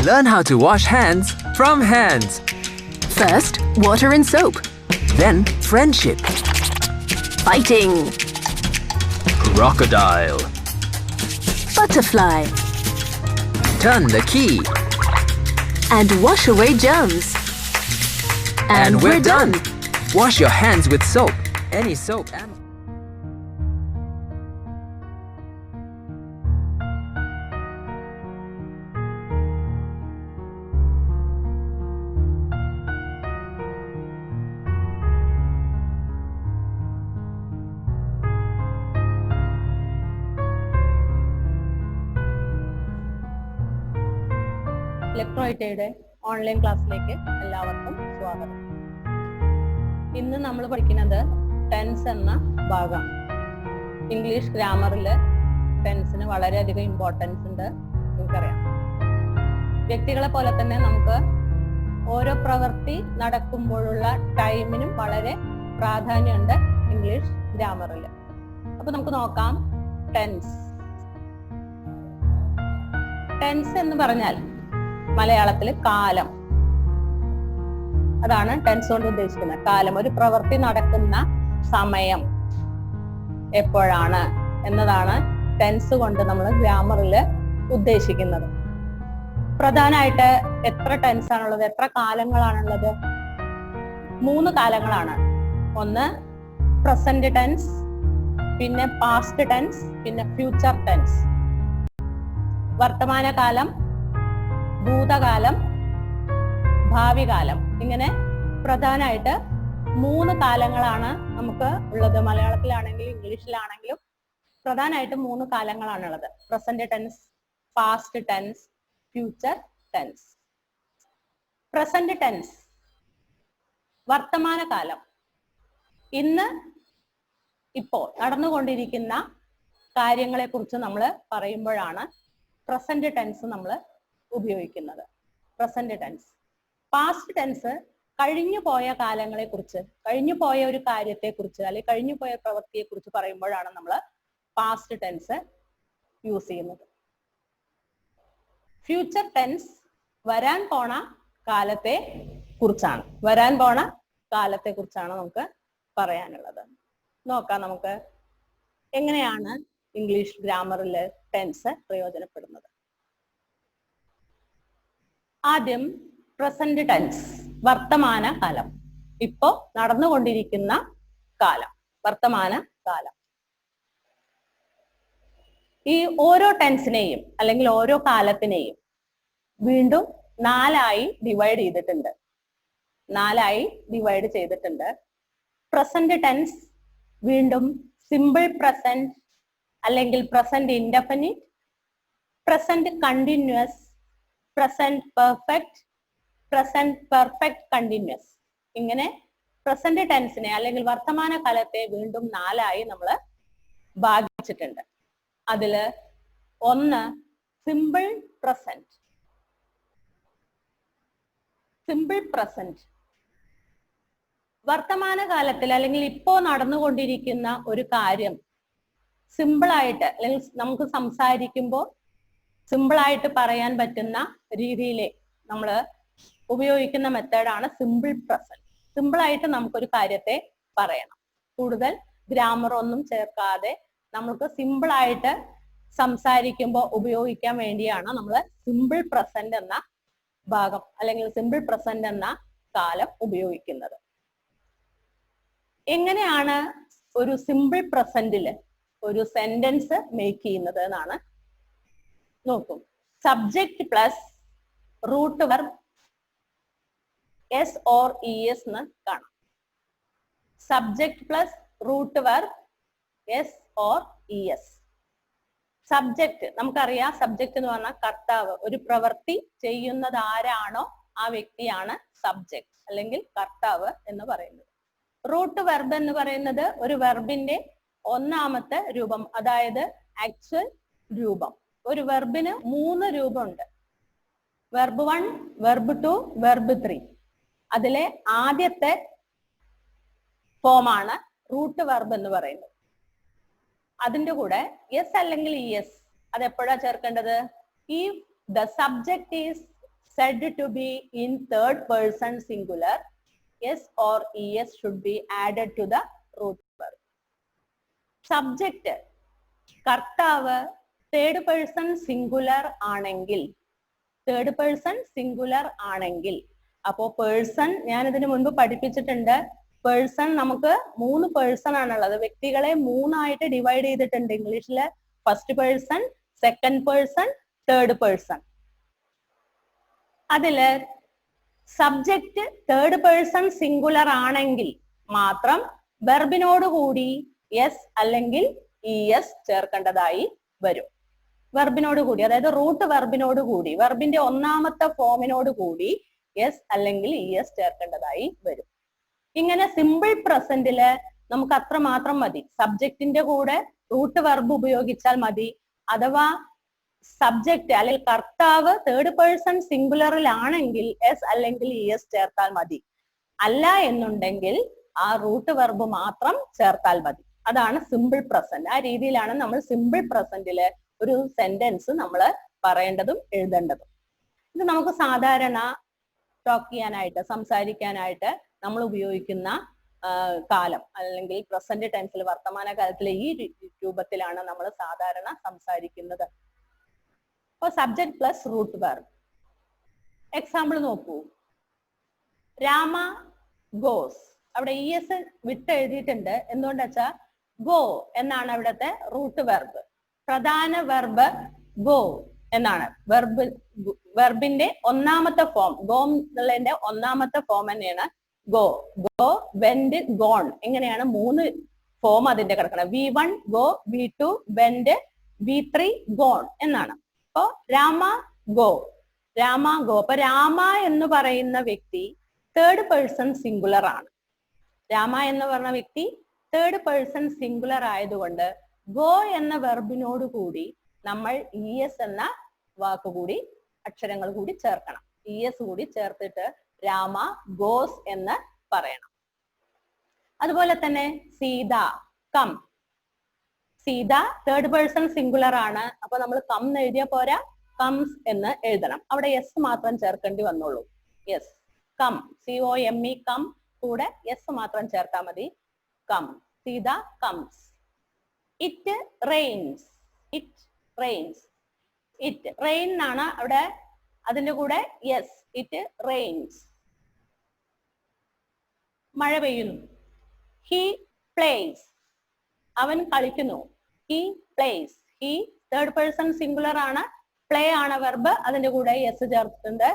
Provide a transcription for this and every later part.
Learn how to wash hands from hands. First, water and soap. Then friendship. Fighting. Crocodile. Butterfly. Turn the key. And wash away germs. And we're done. Wash your hands with soap. Any soap and... ഇലക്ട്രോഐറ്റയുടെ online ക്ലാസ്സിലേക്ക് എല്ലാവർക്കും സ്വാഗതം. ഇന്ന് നമ്മൾ പഠിക്കുന്നത് tense എന്ന ഭാഗം. English ഗ്രാമറിൽ ടെൻസിന് വളരെയധികം ഇമ്പോർട്ടൻസ് ഉണ്ട്, നമുക്കറിയാം. വ്യക്തികളെ പോലെ തന്നെ നമുക്ക് ഓരോ പ്രവൃത്തി നടക്കുമ്പോഴുള്ള ടൈമിനും വളരെ പ്രാധാന്യമുണ്ട് ഇംഗ്ലീഷ് ഗ്രാമറിൽ. അപ്പൊ നമുക്ക് നോക്കാം ടെൻസ്. ടെൻസ് എന്ന് പറഞ്ഞാൽ മലയാളത്തിൽ കാലം, അതാണ് ടെൻസ് കൊണ്ട് ഉദ്ദേശിക്കുന്നത്. കാലം, ഒരു പ്രവൃത്തി നടക്കുന്ന സമയം എപ്പോഴാണ് എന്നതാണ് ടെൻസ് കൊണ്ട് നമ്മൾ ഗ്രാമറിൽ ഉദ്ദേശിക്കുന്നത്. പ്രധാനമായിട്ട് എത്ര ടെൻസ് ആണുള്ളത്, എത്ര കാലങ്ങളാണുള്ളത്? 3 കാലങ്ങളാണ്. ഒന്ന് പ്രസന്റ് ടെൻസ്, പിന്നെ പാസ്റ്റ് ടെൻസ്, പിന്നെ ഫ്യൂച്ചർ ടെൻസ്. വർത്തമാനകാലം, ഭൂതകാലം, ഭാവി കാലം. ഇങ്ങനെ പ്രധാനമായിട്ട് 3 കാലങ്ങളാണ് നമുക്ക് ഉള്ളത്. മലയാളത്തിലാണെങ്കിലും ഇംഗ്ലീഷിലാണെങ്കിലും പ്രധാനമായിട്ട് 3 കാലങ്ങളാണ് ഉള്ളത്. Present tense, past tense, future tense. Present tense, വർത്തമാനകാലം. ഇന്ന് ഇപ്പോൾ നടന്നുകൊണ്ടിരിക്കുന്ന കാര്യങ്ങളെ കുറിച്ച് നമ്മൾ പറയുമ്പോഴാണ് പ്രസന്റ് ടെൻസ് നമ്മൾ ഉപയോഗിക്കുന്നത്. Present tense. പാസ്റ്റ് ടെൻസ് കഴിഞ്ഞു പോയ കാലങ്ങളെ കുറിച്ച്, കഴിഞ്ഞു പോയ ഒരു കാര്യത്തെ കുറിച്ച് അല്ലെങ്കിൽ കഴിഞ്ഞു പോയ പ്രവൃത്തിയെ കുറിച്ച് പറയുമ്പോഴാണ് നമ്മൾ പാസ്റ്റ് ടെൻസ് യൂസ് ചെയ്യുന്നത്. ഫ്യൂച്ചർ ടെൻസ് വരാൻ പോണ കാലത്തെ കുറിച്ചാണ്. വരാൻ പോണ കാലത്തെ കുറിച്ചാണ് നമുക്ക് പറയാനുള്ളത്. നോക്കാം നമുക്ക് എങ്ങനെയാണ് ഇംഗ്ലീഷ് ഗ്രാമറിൽ ടെൻസ് പ്രയോജനപ്പെടുന്നത്. ആദ്യം പ്രസന്റ് ടെൻസ്, വർത്തമാന കാലം, ഇപ്പോ നടന്നുകൊണ്ടിരിക്കുന്ന കാലം, വർത്തമാന കാലം. ഈ ഓരോ ടെൻസിനെയും അല്ലെങ്കിൽ ഓരോ കാലത്തിനെയും വീണ്ടും 4ആയി ഡിവൈഡ് ചെയ്തിട്ടുണ്ട്. 4ആയി ഡിവൈഡ് ചെയ്തിട്ടുണ്ട്. പ്രസന്റ് ടെൻസ് വീണ്ടും സിമ്പിൾ പ്രസന്റ് അല്ലെങ്കിൽ present indefinite, present continuous, present perfect, present perfect continuous. ഇങ്ങനെ പ്രസന്റ് ടെൻസിനെ അല്ലെങ്കിൽ വർത്തമാന കാലത്തെ വീണ്ടും 4ആയി നമ്മൾ ഭാഗിച്ചിട്ടുണ്ട്. അതില് ഒന്ന് സിമ്പിൾ പ്രസന്റ്. സിമ്പിൾ പ്രസന്റ് വർത്തമാന കാലത്തിൽ അല്ലെങ്കിൽ ഇപ്പോ നടന്നുകൊണ്ടിരിക്കുന്ന ഒരു കാര്യം സിമ്പിളായിട്ട് അല്ലെങ്കിൽ നമുക്ക് സംസാരിക്കുമ്പോൾ സിമ്പിളായിട്ട് പറയാൻ പറ്റുന്ന രീതിയിൽ നമ്മൾ ഉപയോഗിക്കുന്ന മെത്തേഡാണ് സിമ്പിൾ പ്രസന്റ്. സിമ്പിളായിട്ട് നമുക്കൊരു കാര്യത്തെ പറയണം. കൂടുതൽ ഗ്രാമർ ഒന്നും ചേർക്കാതെ നമുക്ക് സിമ്പിളായിട്ട് സംസാരിക്കുമ്പോൾ ഉപയോഗിക്കാൻ വേണ്ടിയാണ് നമ്മൾ സിമ്പിൾ പ്രസന്റ് എന്ന ഭാഗം അല്ലെങ്കിൽ സിമ്പിൾ പ്രസന്റ് എന്ന കാലം ഉപയോഗിക്കുന്നത്. എങ്ങനെയാണ് ഒരു സിമ്പിൾ പ്രസന്റില് ഒരു സെന്റൻസ് മേക്ക് ചെയ്യുന്നത് എന്നാണ്. നോക്കൂ, subject plus root verb S or E S എന്ന് കാണാം. Subject plus root verb S or E S. Subject നമുക്കറിയാം, സബ്ജക്ട് എന്ന് പറഞ്ഞാൽ കർത്താവ്. ഒരു പ്രവൃത്തി ചെയ്യുന്നത് ആരാണോ ആ വ്യക്തിയാണ് സബ്ജക്ട് അല്ലെങ്കിൽ കർത്താവ് എന്ന് പറയുന്നത്. റൂട്ട് വെർബ് എന്ന് പറയുന്നത് ഒരു വെർബിന്റെ 1ാമത്തെ രൂപം, അതായത് ആക്ച്വൽ രൂപം. ഒരു വെർബിന് 3 രൂപമുണ്ട്. Verb 1, verb 2, verb 3. അതിലെ ആദ്യത്തെ ഫോമാണ് റൂട്ട് വെർബ് എന്ന് പറയുന്നത്. അതിന്റെ കൂടെ എസ് അല്ലെങ്കിൽ ഇ എസ് അത് എപ്പോഴാ ചേർക്കേണ്ടത്? If the subject is said to be in third person singular, s or es should be added to the root verb. Subject കർത്താവ് തേർഡ് പേഴ്സൺ സിംഗുലർ ആണെങ്കിൽ, തേർഡ് പേഴ്സൺ സിംഗുലർ ആണെങ്കിൽ, അപ്പോ person ഞാൻ ഇതിനു മുൻപ് പഠിപ്പിച്ചിട്ടുണ്ട്. പേഴ്സൺ നമുക്ക് 3 പേഴ്സൺ ആണുള്ളത്. വ്യക്തികളെ 3 ആയിട്ട് ഡിവൈഡ് ചെയ്തിട്ടുണ്ട് ഇംഗ്ലീഷില്. First person, second person, third person. അതില് സബ്ജക്റ്റ് തേർഡ് പേഴ്സൺ സിംഗുലർ ആണെങ്കിൽ മാത്രം വെർബിനോട് കൂടി എസ് അല്ലെങ്കിൽ ഇ എസ് ചേർക്കേണ്ടതായി വരും. വെർബിനോട് കൂടി, അതായത് റൂട്ട് വെർബിനോട് കൂടി, വെർബിന്റെ ഒന്നാമത്തെ ഫോമിനോട് കൂടി എസ് അല്ലെങ്കിൽ ഇ എസ് ചേർക്കേണ്ടതായി വരും. ഇങ്ങനെ സിമ്പിൾ പ്രസന്റില് നമുക്ക് അത്ര മാത്രം മതി. സബ്ജക്റ്റിന്റെ കൂടെ റൂട്ട് വെർബ് ഉപയോഗിച്ചാൽ മതി. അഥവാ സബ്ജക്റ്റ് അല്ലെങ്കിൽ കർത്താവ് തേർഡ് പേഴ്സൺ സിംഗുലറിലാണെങ്കിൽ എസ് അല്ലെങ്കിൽ ഇ എസ് ചേർത്താൽ മതി. അല്ല എന്നുണ്ടെങ്കിൽ ആ റൂട്ട് വെർബ് മാത്രം ചേർത്താൽ മതി. അതാണ് സിമ്പിൾ പ്രസന്റ്. ആ രീതിയിലാണ് നമ്മൾ സിമ്പിൾ പ്രസന്റില് ഒരു സെന്റൻസ് നമ്മൾ പറയേണ്ടതും എഴുതേണ്ടതും. ഇത് നമുക്ക് സാധാരണ ടോക്ക് ചെയ്യാനായിട്ട്, സംസാരിക്കാനായിട്ട് നമ്മൾ ഉപയോഗിക്കുന്ന കാലം അല്ലെങ്കിൽ പ്രസന്റ് ടെൻസിൽ, വർത്തമാന കാലത്തിലെ ഈ രൂപത്തിലാണ് നമ്മൾ സാധാരണ സംസാരിക്കുന്നത്. അപ്പൊ subject plus root verb. Example നോക്കൂ. രാമ ഗോസ്. അവിടെ ഇ എസ് വിട്ട് എഴുതിയിട്ടുണ്ട്. എന്തുകൊണ്ടാ വെച്ചാ ഗോ എന്നാണ് അവിടുത്തെ റൂട്ട് വെർബ്. പ്രധാന വെർബ് ഗോ എന്നാണ്. വെർബിന്റെ ഒന്നാമത്തെ ഫോം, ഗോ എന്നുള്ളതിന്റെ ഒന്നാമത്തെ ഫോം തന്നെയാണ് ഗോ. ഗോ, വെന്റ്, ഗോൺ, ഇങ്ങനെയാണ് 3 ഫോം അതിന്റെ കിടക്കണം. V1 go, V2 went, V3 gone എന്നാണ്. അപ്പോ രാമ ഗോ, രാമ ഗോ. അപ്പൊ രാമ എന്ന് പറയുന്ന വ്യക്തി തേർഡ് പേഴ്സൺ സിംഗുലർ ആണ്. രാമ എന്ന് പറഞ്ഞ വ്യക്തി തേർഡ് പേഴ്സൺ സിംഗുലർ ആയതുകൊണ്ട് ഗോ എന്ന വെർബിനോട് കൂടി നമ്മൾ ഇ എസ് എന്ന വാക്കുകൂടി, അക്ഷരങ്ങൾ കൂടി ചേർക്കണം. ഇ എസ് കൂടി ചേർത്തിട്ട് രാമ ഗോസ് എന്ന് പറയണം. അതുപോലെ തന്നെ Sita come. Sita third person singular ആണ്. അപ്പൊ നമ്മൾ കം എന്ന് എഴുതിയ പോരാ, കംസ് എന്ന് എഴുതണം. അവിടെ എസ് മാത്രം ചേർക്കേണ്ടി വന്നോളൂ. യെസ്, കം, COME കം, കൂടെ എസ് മാത്രം ചേർത്താൽ മതി. Come, Sita comes. It rains. It rains. It rain ആണ് അവിടെ, അതിന്റെ കൂടെ യെസ്, ഇറ്റ് റെയിൻസ്. മഴ പെയ്യുന്നു. He plays. അവൻ കളിക്കുന്നു. He plays. He third person singular ആണ്. പ്ലേ ആണ് വെർബ്, അതിന്റെ കൂടെ എസ് ചേർത്തിട്ടുണ്ട്.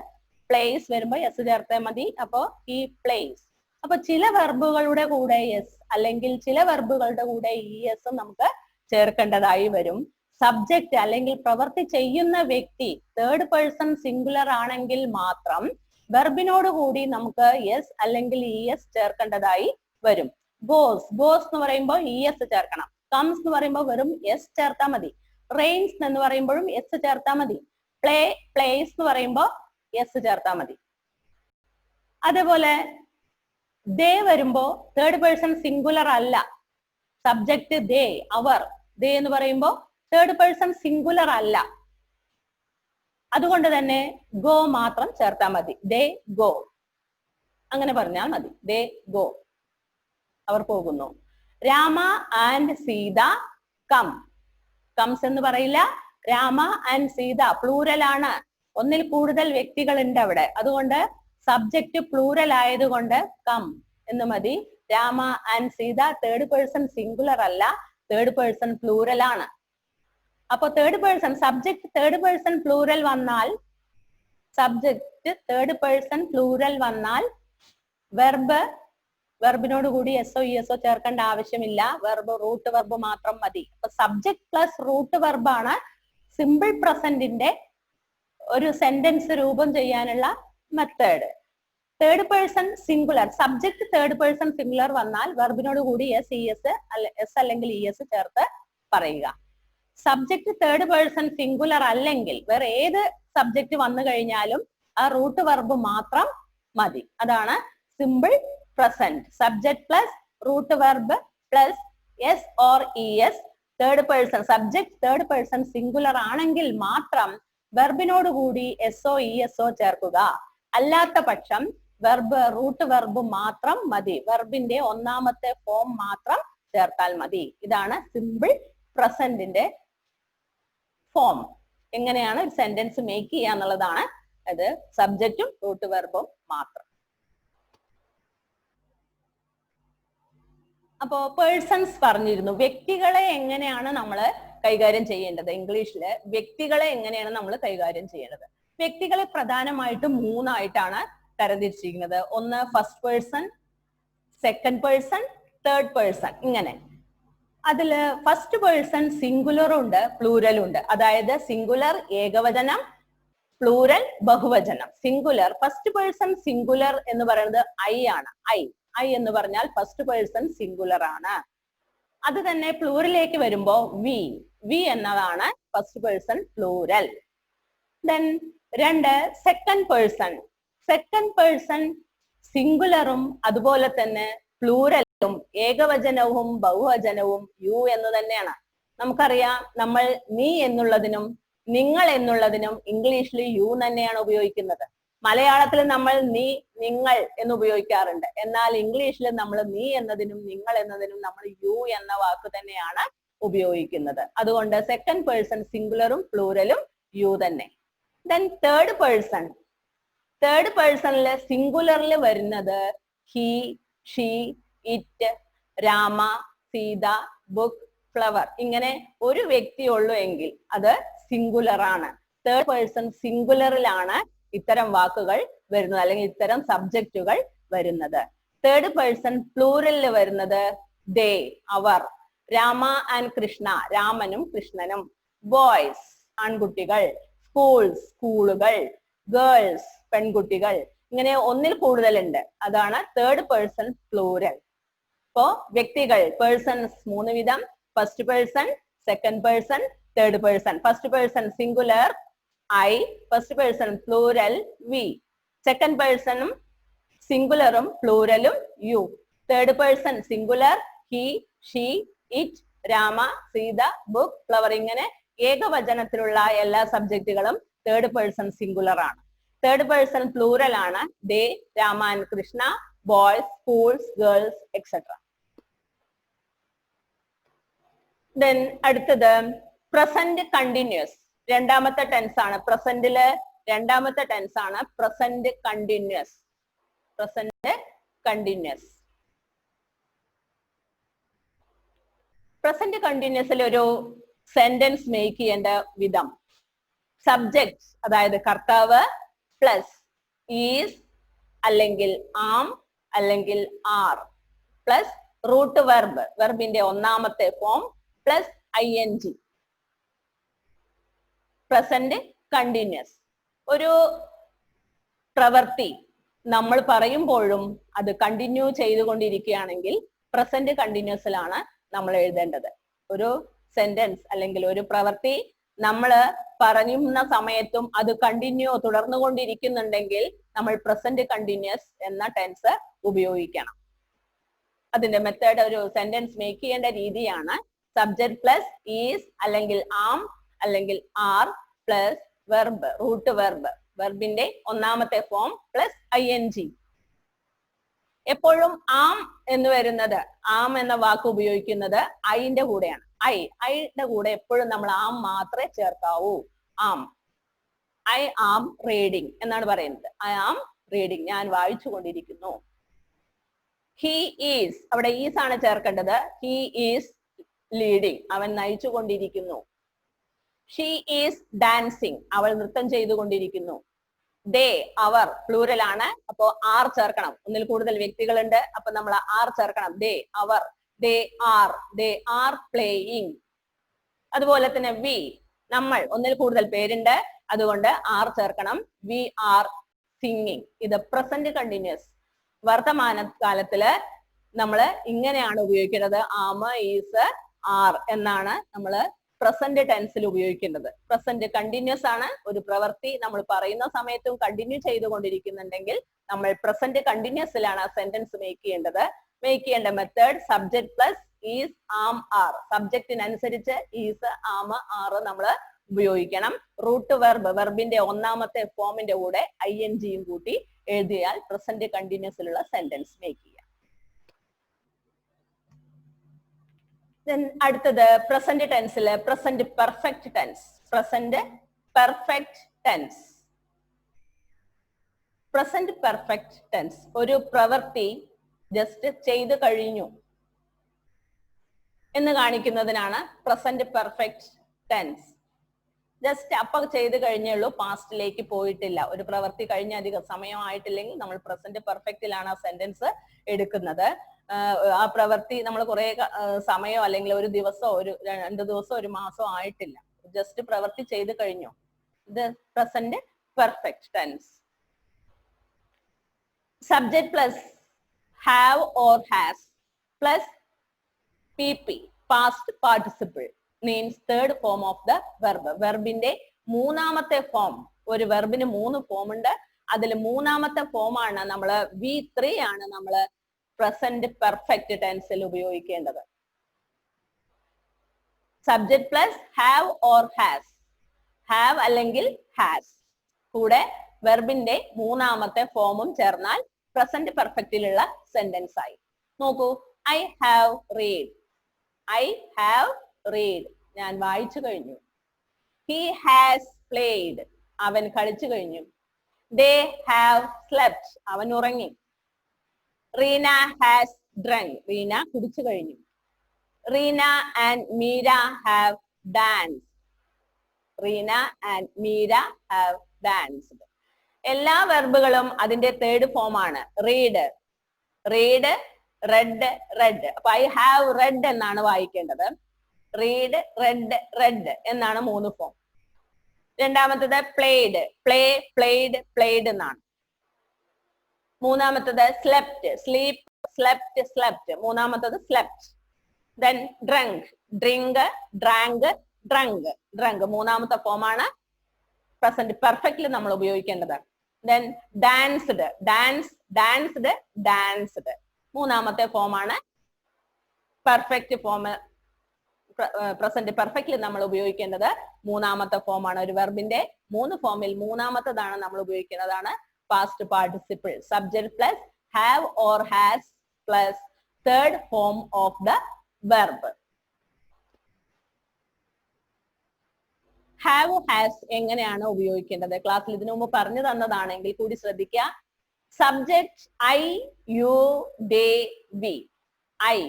പ്ലേസ് വരുമ്പോ എസ് ചേർത്താൽ മതി. അപ്പോ ഹി പ്ലേസ്. അപ്പൊ ചില വെർബുകളുടെ കൂടെ എസ് അല്ലെങ്കിൽ ചില വെർബുകളുടെ കൂടെ ഇ എസ് നമുക്ക് ചേർക്കേണ്ടതായി വരും. സബ്ജക്റ്റ് അല്ലെങ്കിൽ പ്രവൃത്തി ചെയ്യുന്ന വ്യക്തി തേർഡ് പേഴ്സൺ സിംഗുലർ ആണെങ്കിൽ മാത്രം വെർബിനോട് കൂടി നമുക്ക് എസ് അല്ലെങ്കിൽ ഇ എസ് ചേർക്കേണ്ടതായി വരും. ഗോസ്. ഗോസ് എന്ന് പറയുമ്പോൾ ഇ എസ് ചേർക്കണം. കംസ് എന്ന് പറയുമ്പോൾ വെറും എസ് ചേർത്താൽ മതി. റെയിൻസ് എന്ന് പറയുമ്പോഴും എസ് ചേർത്താൽ മതി. പ്ലേസ് എന്ന് പറയുമ്പോൾ എസ് ചേർത്താൽ മതി. അതേപോലെ ദേ വരുമ്പോ തേർഡ് പേഴ്സൺ സിംഗുലർ അല്ല. സബ്ജക്ട് ദേ, അവർ. ദേ എന്ന് പറയുമ്പോ തേർഡ് പേഴ്സൺ സിംഗുലർ അല്ല. അതുകൊണ്ട് തന്നെ ഗോ മാത്രം ചേർത്താൽ മതി. ദേ ഗോ, അങ്ങനെ പറഞ്ഞാൽ മതി. ദേ ഗോ, അവർ പോകുന്നു. Rama and Sita come. Comes എന്ന് പറയില്ല. രാമ ആൻഡ് സീത പ്ലൂരൽ ആണ്. ഒന്നിൽ കൂടുതൽ വ്യക്തികൾ ഉണ്ട് അവിടെ. അതുകൊണ്ട് സബ്ജക്ട് പ്ലൂരൽ ആയതുകൊണ്ട് കം എന്ന് മതി. Rama and Sita third person singular അല്ല, തേർഡ് പേഴ്സൺ പ്ലൂരൽ ആണ്. അപ്പൊ third person subject third person plural വന്നാൽ, സബ്ജക്ട് തേർഡ് പേഴ്സൺ പ്ലൂരൽ വന്നാൽ വെർബിനോട് കൂടി എസ്ഒ ഇഎസ്ഒ ചേർക്കേണ്ട ആവശ്യമില്ല. വെർബ് റൂട്ട് വെർബ് മാത്രം മതി. അപ്പൊ സബ്ജക്ട് പ്ലസ് റൂട്ട് വെർബാണ് സിമ്പിൾ പ്രസന്റിന്റെ ഒരു സെന്റൻസ് രൂപം ചെയ്യാനുള്ള method. Third person singular, subject third person singular വന്നാൽ വെർബിനോട് കൂടി എസ് അല്ലെങ്കിൽ ഇ എസ് ചേർത്ത് പറയുക. സബ്ജക്ട് തേർഡ് പേഴ്സൺ സിംഗുലർ അല്ലെങ്കിൽ വേറെ ഏത് സബ്ജക്ട് വന്നു കഴിഞ്ഞാലും ആ റൂട്ട് വെർബ് മാത്രം മതി. അതാണ് simple present. Subject plus root verb plus S or E S third person. Subject third person singular ആണെങ്കിൽ മാത്രം വെർബിനോട് കൂടി എസ്ഒ ഇഎസ്ഒ ചേർക്കുക. അല്ലാത്ത പക്ഷം വെർബ് റൂട്ട് വെർബ് മാത്രം മതി. വെർബിന്റെ ഒന്നാമത്തെ ഫോം മാത്രം ചേർത്താൽ മതി. ഇതാണ് സിമ്പിൾ പ്രസന്റിന്റെ ഫോം. എങ്ങനെയാണ് ഒരു സെന്റൻസ് മേക്ക് ചെയ്യുക എന്നുള്ളതാണ്. അത് സബ്ജക്റ്റും റൂട്ട് വെർബും മാത്രം. അപ്പോ പേഴ്സൺസ് പറഞ്ഞിരുന്നു. വ്യക്തികളെ എങ്ങനെയാണ് നമ്മൾ കൈകാര്യം ചെയ്യേണ്ടത്? ഇംഗ്ലീഷില് വ്യക്തികളെ എങ്ങനെയാണ് നമ്മൾ കൈകാര്യം ചെയ്യേണ്ടത്? വ്യക്തികളെ പ്രധാനമായിട്ടും മൂന്നായിട്ടാണ് തരംതിരിച്ചിരിക്കുന്നത്. ഒന്ന് first person, second person, third person. ഇങ്ങനെ അതില് ഫസ്റ്റ് പേഴ്സൺ സിംഗുലറും ഉണ്ട് പ്ലൂരലും ഉണ്ട്. അതായത് സിംഗുലർ ഏകവചനം, പ്ലൂരൽ ബഹുവചനം. സിംഗുലർ ഫസ്റ്റ് പേഴ്സൺ സിംഗുലർ എന്ന് പറയുന്നത് ഐ ആണ്. ഐ എന്ന് പറഞ്ഞാൽ ഫസ്റ്റ് പേഴ്സൺ സിംഗുലർ ആണ്. അത് തന്നെ പ്ലൂരലിലേക്ക് വരുമ്പോ വി എന്നതാണ് ഫസ്റ്റ് പേഴ്സൺ പ്ലൂരൽ. ദെൻ രണ്ട് സെക്കൻഡ് പേഴ്സൺ സിംഗുലറും അതുപോലെ തന്നെ പ്ലൂരലും ഏകവചനവും ബഹുവചനവും യു എന്ന് തന്നെയാണ്. നമുക്കറിയാം നമ്മൾ നീ എന്നുള്ളതിനും നിങ്ങൾ എന്നുള്ളതിനും ഇംഗ്ലീഷിൽ യു തന്നെയാണ് ഉപയോഗിക്കുന്നത്. മലയാളത്തിൽ നമ്മൾ നീ നിങ്ങൾ എന്ന് ഉപയോഗിക്കാറുണ്ട്. എന്നാൽ ഇംഗ്ലീഷിൽ നമ്മൾ നീ എന്നതിനും നിങ്ങൾ എന്നതിനും നമ്മൾ യു എന്ന വാക്ക് തന്നെയാണ് ഉപയോഗിക്കുന്നത്. അതുകൊണ്ട് സെക്കൻഡ് പേഴ്സൺ സിംഗുലറും പ്ലൂരലും യു തന്നെ. ദെൻ തേർഡ് പേഴ്സണില് സിംഗുലറിൽ വരുന്നത് he, she, it, Rama, Sita, book, flower. ഇങ്ങനെ ഒരു വ്യക്തി ഉള്ളൂ എങ്കിൽ അത് സിംഗുലർ ആണ്. തേർഡ് പേഴ്സൺ സിംഗുലറിലാണ് ഇത്തരം വാക്കുകൾ വരുന്നത്, അല്ലെങ്കിൽ ഇത്തരം സബ്ജക്റ്റുകൾ വരുന്നത്. തേർഡ് പേഴ്സൺ പ്ലൂറലിൽ വരുന്നത് ദേ, അവർ. രാമ ആൻഡ് കൃഷ്ണ, രാമനും കൃഷ്ണനും. ബോയ്സ്, ആൺകുട്ടികൾ. സ്കൂൾസ്, സ്കൂളുകൾ. ഗേൾസ്, പെൺകുട്ടികൾ. ഇങ്ങനെ ഒന്നിൽ കൂടുതലുണ്ട്. അതാണ് തേർഡ് പേഴ്സൺ പ്ലൂരൽ. ഇപ്പോ വ്യക്തികൾ, പേഴ്സൺസ് മൂന്ന് വിധം. First person, second person, third person. First person singular I, first person plural we. Second പേഴ്സണും സിംഗുലറും പ്ലൂരലും you. Third person singular he, she, it, Rama, Sita, book, flower. ഇങ്ങനെ ഏകവചനത്തിലുള്ള എല്ലാ സബ്ജക്റ്റുകളും തേർഡ് പേഴ്സൺ സിംഗുലർ ആണ്. തേർഡ് പേഴ്സൺ പ്ലൂരൽ ആണ് they, Rama and Krishna, boys, schools, girls, etcetera. Then അടുത്തത് പ്രസന്റ് കണ്ടിന്യൂസ്. രണ്ടാമത്തെ ടെൻസ് ആണ്. പ്രസന്റില് രണ്ടാമത്തെ ടെൻസ് ആണ് പ്രസന്റ് കണ്ടിന്യൂസ്. പ്രസന്റ് കണ്ടിന്യൂസിൽ ഒരു സെന്റൻസ് മേക്ക് ചെയ്യേണ്ട വിധം, സബ്ജക്ട് അതായത് കർത്താവ് പ്ലസ് ഈസ് അല്ലെങ്കിൽ ആം അല്ലെങ്കിൽ ആർ പ്ലസ് റൂട്ട് വെർബ്, വെർബിന്റെ ഒന്നാമത്തെ form plus ING. Present continuous. ഒരു പ്രവൃത്തി നമ്മൾ പറയുമ്പോഴും അത് കണ്ടിന്യൂ ചെയ്തുകൊണ്ടിരിക്കുകയാണെങ്കിൽ പ്രസന്റ് കണ്ടിന്യൂസിലാണ് നമ്മൾ എഴുതേണ്ടത്. ഒരു സെന്റൻസ് അല്ലെങ്കിൽ ഒരു പ്രവൃത്തി നമ്മൾ പറയുന്ന സമയത്തും അത് കണ്ടിന്യൂ തുടർന്നുകൊണ്ടിരിക്കുന്നുണ്ടെങ്കിൽ നമ്മൾ പ്രസന്റ് കണ്ടിന്യൂസ് എന്ന ടെൻസ് ഉപയോഗിക്കണം. അതിന്റെ മെത്തേഡ്, ഒരു സെന്റൻസ് മേക്ക് ചെയ്യേണ്ട രീതിയാണ് സബ്ജക്ട് പ്ലസ് ഈസ് അല്ലെങ്കിൽ ആം അല്ലെങ്കിൽ are plus verb, root verb, വെർബിന്റെ ഒന്നാമത്തെ ഫോം പ്ലസ് ING. എപ്പോഴും ആം എന്ന് വരുന്നത്, ആം എന്ന വാക്ക് ഉപയോഗിക്കുന്നത് ഐന്റെ കൂടെയാണ്. ഐയുടെ കൂടെ എപ്പോഴും നമ്മൾ ആം മാത്രമേ ചേർക്കാവൂ. ആം, ഐ ആം റീഡിങ് എന്നാണ് പറയുന്നത്. ഐ ആം റീഡിങ്, ഞാൻ വായിച്ചു കൊണ്ടിരിക്കുന്നു. ഹി ഈസ്, അവിടെ ഈസ് ആണ് ചേർക്കേണ്ടത്. ഹി ഈസ് ലീഡിങ്, അവൻ നയിച്ചു കൊണ്ടിരിക്കുന്നു. ഷീ ഈസ് ഡാൻസിങ്, അവൾ നൃത്തം ചെയ്തുകൊണ്ടിരിക്കുന്നു. ദേ, അവർ, പ്ലൂരൽ ആണ്, അപ്പോ ആർ ചേർക്കണം. ഒന്നിൽ കൂടുതൽ വ്യക്തികളുണ്ട്, അപ്പൊ നമ്മൾ ആർ ചേർക്കണം. ദേ, അവർ. They are playing. അതുപോലെ തന്നെ വി, നമ്മൾ, ഒന്നിൽ കൂടുതൽ പേരുണ്ട്, അതുകൊണ്ട് ആർ ചേർക്കണം. We are singing. ഇത് പ്രസന്റ് കണ്ടിന്യൂസ്. വർത്തമാന കാലത്തില് നമ്മൾ ഇങ്ങനെയാണ് ഉപയോഗിക്കുന്നത്. ആം, ഈസ്, ആർ എന്നാണ് നമ്മൾ പ്രസന്റ് ടെൻസിൽ ഉപയോഗിക്കേണ്ടത്. പ്രസന്റ് കണ്ടിന്യൂസ് ആണ്. ഒരു പ്രവൃത്തി നമ്മൾ പറയുന്ന സമയത്തും കണ്ടിന്യൂ ചെയ്തുകൊണ്ടിരിക്കുന്നുണ്ടെങ്കിൽ നമ്മൾ പ്രസന്റ് കണ്ടിന്യൂസിലാണ് ആ സെന്റൻസ് മേക്ക് ചെയ്യേണ്ടത്. മേക്ക് ചെയ്യേണ്ട method subject plus is am are. സബ്ജക്റ്റിനനുസരിച്ച് ഈസ് ആം ആർ നമ്മൾ ഉപയോഗിക്കണം. റൂട്ട് വെർബിന്റെ ഒന്നാമത്തെ ഫോമിന്റെ കൂടെ ing കൂട്ടി എഴുതിയാൽ പ്രസന്റ് കണ്ടിന്യൂസിലുള്ള സെന്റൻസ് മേക്ക് ചെയ്യാം. അടുത്തത് പ്രസന്റ് ടെൻസില് present perfect tense. Present perfect tense. Present perfect tense ഒരു പ്രവൃത്തി ജസ്റ്റ് ചെയ്തു കഴിഞ്ഞു എന്ന് കാണിക്കുന്നതിനാണ് പ്രസന്റ് പെർഫെക്റ്റ് ടെൻസ്. ജസ്റ്റ് അപ്പൊ ചെയ്ത് കഴിഞ്ഞേ ഉള്ളൂ, പാസ്റ്റിലേക്ക് പോയിട്ടില്ല. ഒരു പ്രവൃത്തി കഴിഞ്ഞ അധികം സമയമായിട്ടില്ലെങ്കിൽ നമ്മൾ പ്രസന്റ് പെർഫെക്റ്റിലാണ് ആ സെന്റൻസ് എടുക്കുന്നത്. ആ പ്രവൃത്തി നമ്മൾ കുറെ സമയം അല്ലെങ്കിൽ ഒരു ദിവസമോ ഒരു 2 ദിവസമോ ഒരു മാസമോ ആയിട്ടില്ല, ജസ്റ്റ് പ്രവൃത്തി ചെയ്ത് കഴിഞ്ഞു. ഇത് present perfect tense. Subject plus have or has plus PP past participle means third form of the verb. വെർബിന്റെ മൂന്നാമത്തെ ഫോം. ഒരു വെർബിന് 3 ഫോം ഉണ്ട്. അതിൽ മൂന്നാമത്തെ ഫോം ആണ് നമ്മള് V3 ആണ് നമ്മള് പ്രസന്റ് പെർഫെക്റ്റ് ടെൻസിൽ ഉപയോഗിക്കേണ്ടത്. Subject plus have or has. Have അല്ലെങ്കിൽ ഹാസ് കൂടെ വെർബിന്റെ മൂന്നാമത്തെ ഫോമും ചേർന്നാൽ പ്രസന്റ് പെർഫെക്റ്റിലുള്ള സെന്റൻസ് ആയി. നോക്കൂ, I have read. I have read. ഞാൻ വായിച്ചു കഴിഞ്ഞു. He has played. അവൻ കളിച്ചു കഴിഞ്ഞു. They have slept. അവൻ ഉറങ്ങി. Reena has drunk. റീന കുടിച്ചു കഴിഞ്ഞു. Reena and Meera have danced. Reena and Meera have danced. എല്ലാ വെർബുകളും അതിന്റെ തേർഡ് ഫോം ആണ്. Read, read, red, red. അപ്പൊ ഐ ഹാവ് റെഡ് എന്നാണ് വായിക്കേണ്ടത്. റീഡ്, റെഡ്, റെഡ് എന്നാണ് 3 ഫോം. രണ്ടാമത്തത് പ്ലേഡ്, പ്ലേ, പ്ലേഡ്, പ്ലേഡ് എന്നാണ്. മൂന്നാമത്തത് സ്ലെപ്റ്റ്, സ്ലീപ്, സ്ലെപ്റ്റ്, സ്ലെപ്റ്റ്. മൂന്നാമത്തത് slept. Then drunk, drink, drank, drunk, drunk. മൂന്നാമത്തെ ഫോമാണ് പ്രസന്റ് പെർഫെക്റ്റ്ലി നമ്മൾ ഉപയോഗിക്കേണ്ടത്. Then danced, dance, danced, danced. മൂന്നാമത്തെ ഫോമാണ് പെർഫെക്റ്റ് ഫോം. പ്രസന്റ് പെർഫെക്റ്റ്ലി നമ്മൾ ഉപയോഗിക്കേണ്ടത് മൂന്നാമത്തെ ഫോമാണ്. ഒരു വെർബിന്റെ 3 ഫോമിൽ മൂന്നാമത്തേതാണ് നമ്മൾ ഉപയോഗിക്കുന്നതാണ് past participle. Subject plus have or has plus third form of the verb. Have has എങ്ങനെയാണ് ഉപയോഗിക്കേണ്ടത് ക്ലാസ്സിൽ ഇതിനു മുമ്പ് പറഞ്ഞു തന്നതാണെങ്കിൽ കൂടി ശ്രദ്ധിക്കുക. Subject I, you, they, we. I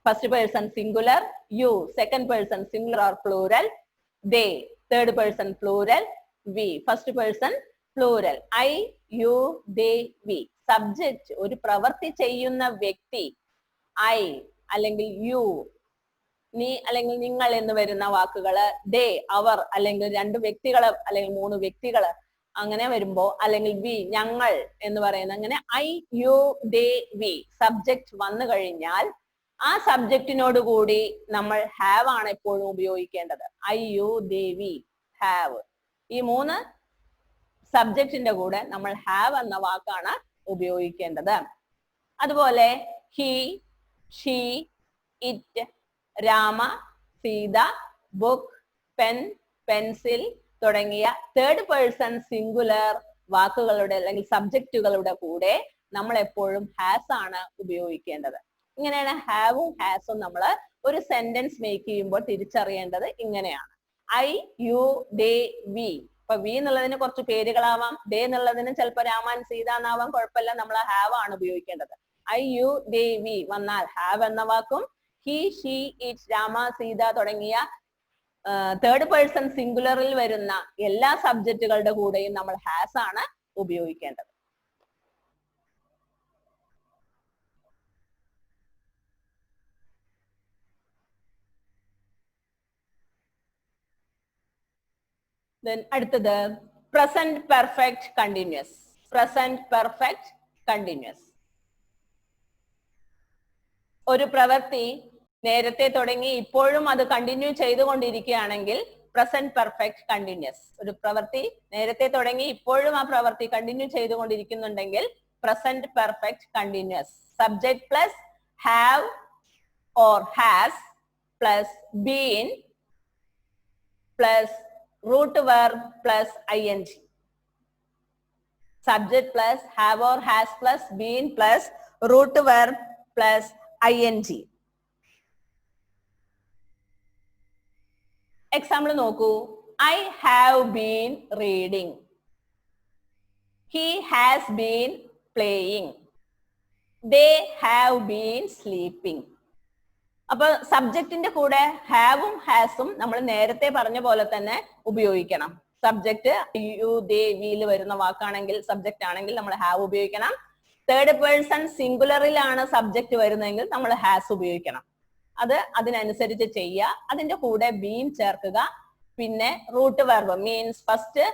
first person singular, you second person singular or plural, they third person plural, we first person plural. I, you, they, we. Subject ഒരു പ്രവൃത്തി ചെയ്യുന്ന വ്യക്തി I അല്ലെങ്കിൽ you, നീ അല്ലെങ്കിൽ നിങ്ങൾ എന്ന് വരുന്ന വാക്കുകള് they, അവർ അല്ലെങ്കിൽ 2 വ്യക്തികള് അല്ലെങ്കിൽ 3 വ്യക്തികള് അങ്ങനെ വരുമ്പോ അല്ലെങ്കിൽ വി, ഞങ്ങൾ എന്ന് പറയുന്ന അങ്ങനെ I, you, they, we subject വന്നു കഴിഞ്ഞാൽ ആ സബ്ജക്റ്റിനോട് കൂടി നമ്മൾ ഹാവ് ആണ് എപ്പോഴും ഉപയോഗിക്കേണ്ടത്. I, you, they, we have. ഈ 3 സബ്ജക്റ്റിന്റെ കൂടെ നമ്മൾ ഹാവ് എന്ന വാക്കാണ് ഉപയോഗിക്കേണ്ടത്. അതുപോലെ he, she, it, Rama, Sita, book, pen, pencil തുടങ്ങിയ തേർഡ് പേഴ്സൺ സിംഗുലർ വാക്കുകളുടെ അല്ലെങ്കിൽ സബ്ജക്റ്റുകളുടെ കൂടെ നമ്മൾ എപ്പോഴും ഹാസ് ആണ് ഉപയോഗിക്കേണ്ടത്. ഇങ്ങനെയാണ് ഹാവും ഹാസും നമ്മൾ ഒരു സെന്റൻസ് മേക്ക് ചെയ്യുമ്പോൾ തിരിച്ചറിയേണ്ടത് ഇങ്ങനെയാണ്. I, you, they, we. ഇപ്പൊ വി എന്നുള്ളതിന് കുറച്ച് പേരുകളാവാം, ഡേ എന്നുള്ളതിന് ചിലപ്പോൾ രാമൻ, സീത എന്നാവാം, കുഴപ്പമില്ല. നമ്മൾ ഹാവ് ആണ് ഉപയോഗിക്കേണ്ടത്. I, you, they, we വന്നാൽ ഹാവ് എന്ന വാക്കും he, she, it, Rama, Sita തുടങ്ങിയ തേർഡ് പേഴ്സൺ സിംഗുലറിൽ വരുന്ന എല്ലാ സബ്ജക്റ്റുകളുടെ കൂടെയും നമ്മൾ ഹാസ് ആണ് ഉപയോഗിക്കേണ്ടത്. അടുത്തത് present perfect continuous. Present perfect continuous ഒരു പ്രവൃത്തി നേരത്തെ തുടങ്ങി ഇപ്പോഴും അത് കണ്ടിന്യൂ ചെയ്തുകൊണ്ടിരിക്കുകയാണെങ്കിൽ പ്രസന്റ് പെർഫെക്റ്റ് കണ്ടിന്യൂസ്. ഒരു പ്രവൃത്തി നേരത്തെ തുടങ്ങി ഇപ്പോഴും ആ പ്രവൃത്തി കണ്ടിന്യൂ ചെയ്തുകൊണ്ടിരിക്കുന്നുണ്ടെങ്കിൽ present perfect continuous. Subject plus have or has plus been plus root verb plus ing. Subject plus have or has plus been plus root verb plus ing. Example നോക്കൂ. I have been reading. He has been playing. They have been sleeping. അപ്പൊ സബ്ജക്റ്റിന്റെ കൂടെ ഹാവും ഹാസും നമ്മൾ നേരത്തെ പറഞ്ഞ പോലെ തന്നെ ഉപയോഗിക്കണം. Subject U ദേ വിയിൽ വരുന്ന വാക്കാണെങ്കിൽ സബ്ജക്റ്റ് ആണെങ്കിൽ നമ്മൾ ഹാവ് ഉപയോഗിക്കണം. തേർഡ് പേഴ്സൺ സിംഗുലറിലാണ് സബ്ജക്ട് വരുന്നതെങ്കിൽ നമ്മൾ ഹാസ് ഉപയോഗിക്കണം. അത് അതിനനുസരിച്ച് ചെയ്യുക. അതിന്റെ കൂടെ ബീൻ ചേർക്കുക. പിന്നെ root verb means first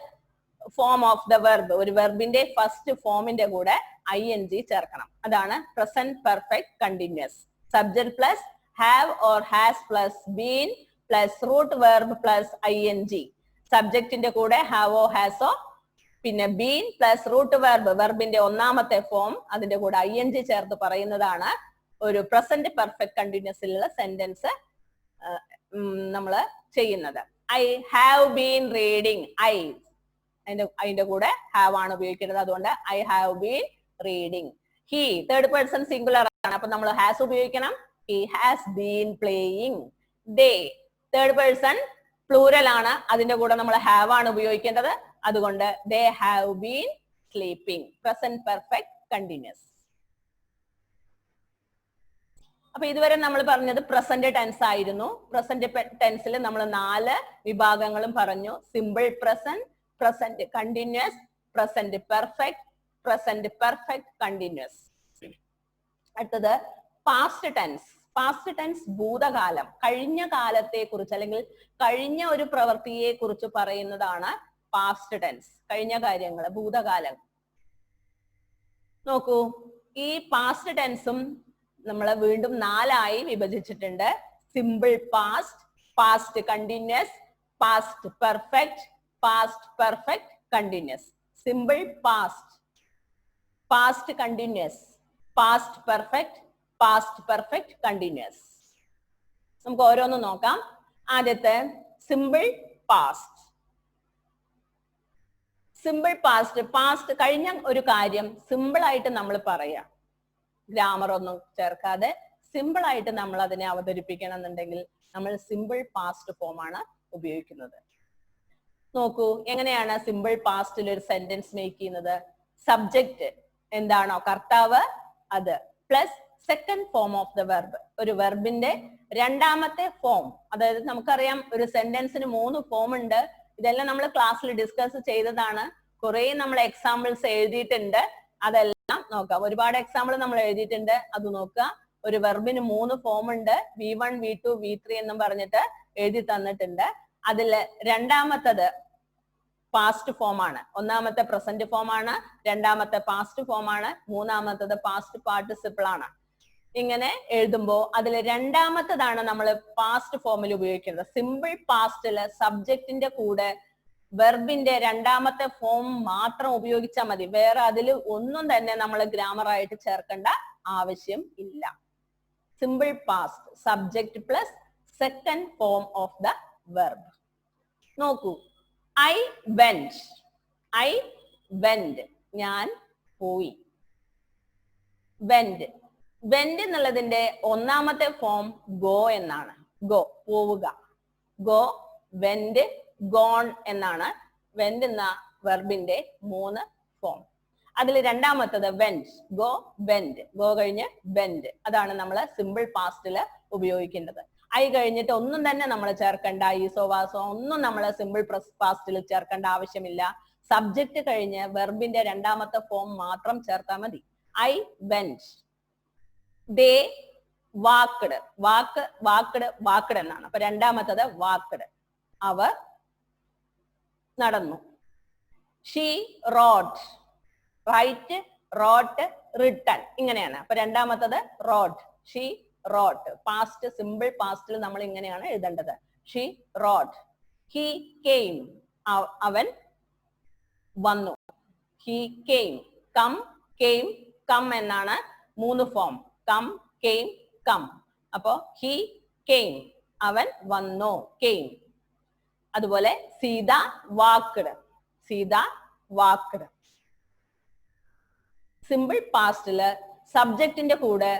form of the verb, ഒരു വെർബിന്റെ ഫസ്റ്റ് ഫോമിന്റെ കൂടെ ing ചേർക്കണം. അതാണ് present perfect continuous. Subject plus have or has plus been plus root verb plus ing. സബ്ജക്റ്റിന്റെ കൂടെ have or has ഓ പിന്നെ been plus root verb, വെർബിന്റെ ഒന്നാമത്തെ ഫോം അതിന്റെ കൂടെ ing ചേർത്ത് പറയുന്നതാണ് ഒരു പ്രസന്റ് പെർഫെക്റ്റ് കണ്ടിന്യൂസിലുള്ള സെന്റൻസ് നമ്മൾ ചെയ്യുന്നത്. I have been reading. അതിന്റെ കൂടെ have ആണ് ഉപയോഗിക്കുന്നത്. അതുകൊണ്ട് I have been reading. He third person singular ആണ്, അപ്പൊ നമ്മൾ has ഉപയോഗിക്കണം. He has been playing. They third person plural ആണ്, അതിന്റെ കൂടെ നമ്മൾ have ആണ് ഉപയോഗിക്കേണ്ടത്. അതുകൊണ്ട് they have been sleeping. Present perfect continuous. അപ്പൊ ഇതുവരെ നമ്മൾ പറഞ്ഞത് പ്രസന്റ് ടെൻസ് ആയിരുന്നു. പ്രസന്റ് ടെൻസിൽ നമ്മൾ 4 വിഭാഗങ്ങളും പറഞ്ഞു. Simple present, present continuous, present perfect, present perfect continuous. അടുത്തത് പാസ്റ്റ് ടെൻസ്. പാസ്റ്റ് ടെൻസ് ഭൂതകാലം, കഴിഞ്ഞ കാലത്തെ കുറിച്ച് അല്ലെങ്കിൽ കഴിഞ്ഞ ഒരു പ്രവൃത്തിയെ കുറിച്ച് പറയുന്നതാണ് പാസ്റ്റ് ടെൻസ്. കഴിഞ്ഞ കാര്യങ്ങൾ, ഭൂതകാലം. നോക്കൂ, ഈ പാസ്റ്റ് ടെൻസും നമ്മൾ വീണ്ടും 4ആയി വിഭജിച്ചിട്ടുണ്ട്. Simple past, past continuous, past perfect, past perfect continuous. Simple past, past continuous, past perfect, past perfect continuous. നമുക്ക് ഓരോന്നും നോക്കാം. ആദ്യത്തെ simple past. Simple past, past കഴിഞ്ഞ ഒരു കാര്യം സിമ്പിൾ ആയിട്ട് നമ്മൾ പറയാം. ഗ്രാമർ ഒന്നും ചേർക്കാതെ സിമ്പിൾ ആയിട്ട് നമ്മൾ അതിനെ അവതരിപ്പിക്കണം എന്നുണ്ടെങ്കിൽ നമ്മൾ സിമ്പിൾ പാസ്റ്റ് ഫോം ആണ് ഉപയോഗിക്കുന്നത്. നോക്കൂ, എങ്ങനെയാണ് സിമ്പിൾ പാസ്റ്റിൽ ഒരു സെന്റൻസ് മേക്ക് ചെയ്യുന്നത്? സബ്ജക്റ്റ് എന്താണോ കർത്താവ് അത് plus second form of the verb, ഒരു വെർബിന്റെ രണ്ടാമത്തെ ഫോം. അതായത് നമുക്കറിയാം ഒരു സെന്റൻസിന് 3 ഫോം ഉണ്ട്. ഇതെല്ലാം നമ്മൾ ക്ലാസ്സിൽ ഡിസ്കസ് ചെയ്തതാണ്. കുറെ നമ്മൾ എക്സാമ്പിൾസ് എഴുതിയിട്ടുണ്ട്. അതെല്ലാം നോക്കാം. ഒരുപാട് എക്സാമ്പിൾ നമ്മൾ എഴുതിയിട്ടുണ്ട്, അത് നോക്കുക. ഒരു വെർബിന് 3 ഫോം ഉണ്ട്. V1, V2, V3 എന്നും പറഞ്ഞിട്ട് എഴുതി തന്നിട്ടുണ്ട്. അതില് രണ്ടാമത്തത് പാസ്റ്റ് ഫോം ആണ്, ഒന്നാമത്തെ പ്രസന്റ് ഫോം ആണ്, രണ്ടാമത്തെ പാസ്റ്റ് ഫോം ആണ്, മൂന്നാമത്തത് പാസ്റ്റ് പാർട്ടിസിപ്പിൾ ആണ്. ഇങ്ങനെ എഴുതുമ്പോ അതിൽ രണ്ടാമത്തതാണ് നമ്മൾ പാസ്റ്റ് ഫോമിൽ ഉപയോഗിക്കുന്നത്. സിമ്പിൾ പാസ്റ്റില് സബ്ജക്റ്റിന്റെ കൂടെ വെർബിന്റെ രണ്ടാമത്തെ ഫോം മാത്രം ഉപയോഗിച്ചാൽ മതി. വേറെ അതിൽ ഒന്നും തന്നെ നമ്മൾ ഗ്രാമർ ആയിട്ട് ചേർക്കേണ്ട ആവശ്യം ഇല്ല. Simple past, subject plus second form of the verb. നോക്കൂ, I went. I went. ഞാൻ പോയി. went. went എന്നുള്ളതിന്റെ ഒന്നാമത്തെ ഫോം go എന്നാണ്. go, പോവുക. go, went, gone എന്നാണ് went എന്ന വെർബിന്റെ 3 ഫോം. അതിൽ രണ്ടാമത്തത് went. go, went. go കഴിഞ്ഞ് went. അതാണ് നമ്മൾ സിമ്പിൾ പാസ്റ്റില് ഉപയോഗിക്കേണ്ടത്. ഐ കഴിഞ്ഞിട്ട് ഒന്നും തന്നെ നമ്മൾ ചേർക്കേണ്ട, ഈസോ വാസോ ഒന്നും നമ്മൾ സിമ്പിൾ പാസ്റ്റിൽ ചേർക്കേണ്ട ആവശ്യമില്ല. സബ്ജക്ട് കഴിഞ്ഞ് വെർബിന്റെ രണ്ടാമത്തെ ഫോം മാത്രം ചേർത്താൽ മതി. I went. They walked. Walked എന്നാണ്. അപ്പൊ രണ്ടാമത്തത് വാക്ക്ഡ്, അവർ നടന്നു. She wrote. Write, wrote, written ഇങ്ങനെയാണ്. അപ്പൊ രണ്ടാമത്തത് wrote. She wrote. Past simple പാസ്റ്റിൽ നമ്മൾ ഇങ്ങനെയാണ് എഴുതേണ്ടത്. She wrote. He came. അവൻ വന്നു. He came. Come, came, come എന്നാണ് 3 ഫോം. Come, came, come. അപ്പോ ഹി കെയിം, അവൻ വന്നു. കെയിം. അതുപോലെ Sita walked, Sita walked. Simple പാസ്റ്റില് സബ്ജക്റ്റിന്റെ കൂടെ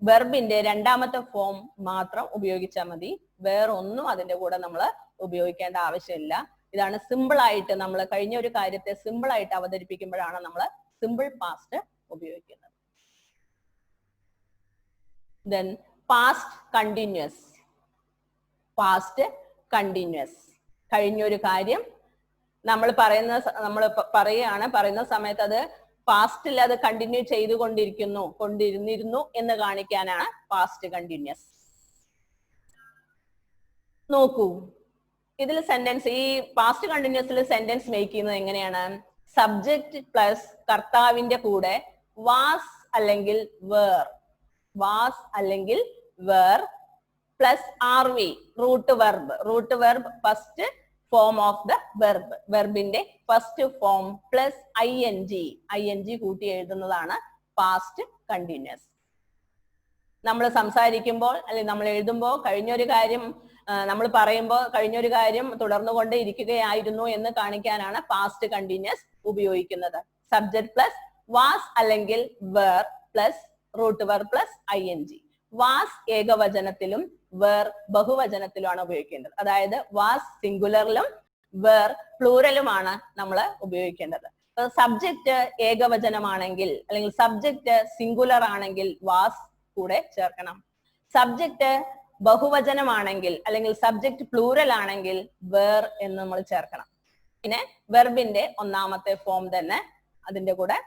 വെർബിന്റെ രണ്ടാമത്തെ ഫോം മാത്രം ഉപയോഗിച്ചാൽ മതി. വേറൊന്നും അതിന്റെ കൂടെ നമ്മൾ ഉപയോഗിക്കേണ്ട ആവശ്യമില്ല. ഇതാണ് സിമ്പിൾ ആയിട്ട് നമ്മൾ കഴിഞ്ഞ ഒരു കാര്യത്തെ സിമ്പിൾ ആയിട്ട് അവതരിപ്പിക്കുമ്പോഴാണ് നമ്മൾ സിമ്പിൾ പാസ്റ്റ് ഉപയോഗിക്കുന്നത്. Then past continuous. Past continuous. കഴിഞ്ഞൊരു കാര്യം നമ്മൾ പറയുന്ന സമയത്ത് അത് പാസ്റ്റിൽ അത് കണ്ടിന്യൂ കൊണ്ടിരുന്നിരുന്നു എന്ന് കാണിക്കാനാണ് പാസ്റ്റ് കണ്ടിന്യൂസ്. നോക്കൂ, ഇതിൽ സെന്റൻസ്, ഈ പാസ്റ്റ് കണ്ടിന്യൂസിൽ സെന്റൻസ് മേക്ക് ചെയ്യുന്നത് എങ്ങനെയാണ്? സബ്ജക്റ്റ് പ്ലസ് കർത്താവിന്റെ കൂടെ വാസ് അല്ലെങ്കിൽ വേർ, വാസ് അല്ലെങ്കിൽ were plus are we, root verb first form of the verb, വെർബിന്റെ first form plus I N G കൂട്ടി എഴുതുന്നതാണ് പാസ്റ്റ് കണ്ടിന്യൂസ്. നമ്മൾ സംസാരിക്കുമ്പോൾ അല്ലെങ്കിൽ നമ്മൾ എഴുതുമ്പോൾ കഴിഞ്ഞൊരു കാര്യം നമ്മൾ പറയുമ്പോൾ കഴിഞ്ഞൊരു കാര്യം തുടർന്നുകൊണ്ട് ഇരിക്കുകയായിരുന്നു എന്ന് കാണിക്കാനാണ് പാസ്റ്റ് കണ്ടിന്യൂസ് ഉപയോഗിക്കുന്നത്. സബ്ജക്ട് പ്ലസ് വാസ് അല്ലെങ്കിൽ were plus root verb plus I N G. Was ഏകവചനത്തിലും വേർ ബഹുവചനത്തിലുമാണ് ഉപയോഗിക്കേണ്ടത്. അതായത് വാസ് സിംഗുലറിലും വേർ പ്ലൂറലുമാണ് നമ്മൾ ഉപയോഗിക്കേണ്ടത്. സബ്ജക്റ്റ് ഏകവചനമാണെങ്കിൽ അല്ലെങ്കിൽ സബ്ജക്റ്റ് സിംഗുലർ ആണെങ്കിൽ വാസ് കൂടെ ചേർക്കണം. സബ്ജക്റ്റ് ബഹുവചനമാണെങ്കിൽ അല്ലെങ്കിൽ സബ്ജക്റ്റ് പ്ലൂറൽ ആണെങ്കിൽ വേർ എന്ന് നമ്മൾ ചേർക്കണം. പിന്നെ വെർബിന്റെ ഒന്നാമത്തെ ഫോം തന്നെ അതിന്റെ കൂടെ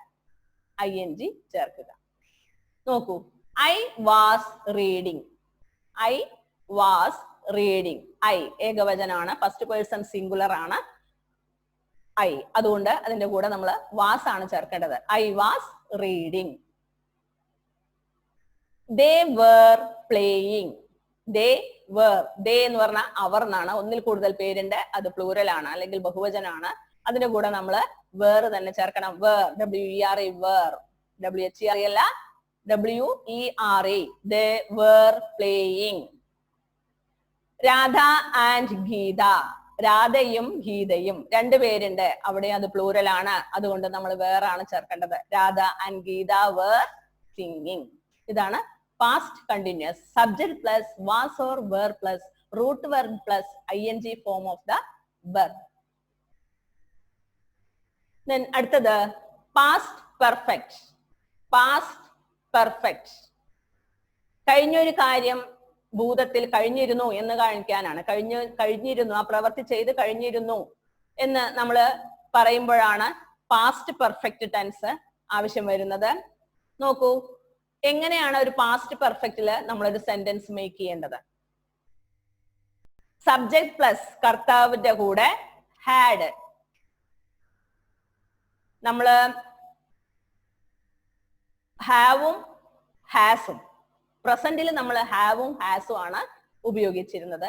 ഐ എൻ ജി ചേർക്കുക. നോക്കൂ, I was reading, I was reading. I ഏകവചനമാണ്, ഫസ്റ്റ് പേഴ്സൺ സിംഗുലർ ആണ് ഐ, അതുകൊണ്ട് അതിന്റെ കൂടെ നമ്മൾ വാസ് ആണ് ചേർക്കേണ്ടത്. I was reading. They were playing, they were, they എന്ന് പറഞ്ഞാൽ അവർ എന്നാണ്, ഒന്നിൽ കൂടുതൽ പേരുണ്ട്, അത് പ്ലൂറൽ ആണ് അല്ലെങ്കിൽ ബഹുവചനാണ്. അതിന്റെ കൂടെ നമ്മൾ വേർ തന്നെ ചേർക്കണം. വേർ, WERE, വേർ, WHERE അല്ല, WERE. They were playing. Radha and Gita, രാധയും ഗീതയും രണ്ടുപേരുണ്ട്, അവിടെ അത് പ്ലൂറൽ ആണ്, അതുകൊണ്ട് നമ്മൾ വേറാണ് ചേർക്കേണ്ടത്. Radha and Gita were singing. ഇതാണ് past continuous. Subject plus was or were plus root verb plus ING form of the verb. Then അടുത്തത് പാസ്റ്റ് പെർഫെക്റ്റ്. പാസ്റ്റ് പെർഫെക്റ്റ് കഴിഞ്ഞൊരു കാര്യം ഭൂതത്തിൽ കഴിഞ്ഞിരുന്നു എന്ന് കാണിക്കാനാണ്. കഴിഞ്ഞിരുന്നു, ആ പ്രവൃത്തി ചെയ്ത് കഴിഞ്ഞിരുന്നു എന്ന് നമ്മൾ പറയുമ്പോഴാണ് പാസ്റ്റ് പെർഫെക്റ്റ് ടെൻസ് ആവശ്യം വരുന്നത്. നോക്കൂ, എങ്ങനെയാണ് ഒരു പാസ്റ്റ് പെർഫെക്റ്റില് നമ്മളൊരു സെന്റൻസ് മേക്ക് ചെയ്യേണ്ടത്? സബ്ജക്ട് പ്ലസ് കർത്താവിന്റെ കൂടെ ഹാഡ്. നമ്മള് ഹാവും ഹാസും, പ്രസന്റിൽ നമ്മൾ ഹാവും ഹാസും ആണ് ഉപയോഗിച്ചിരുന്നത്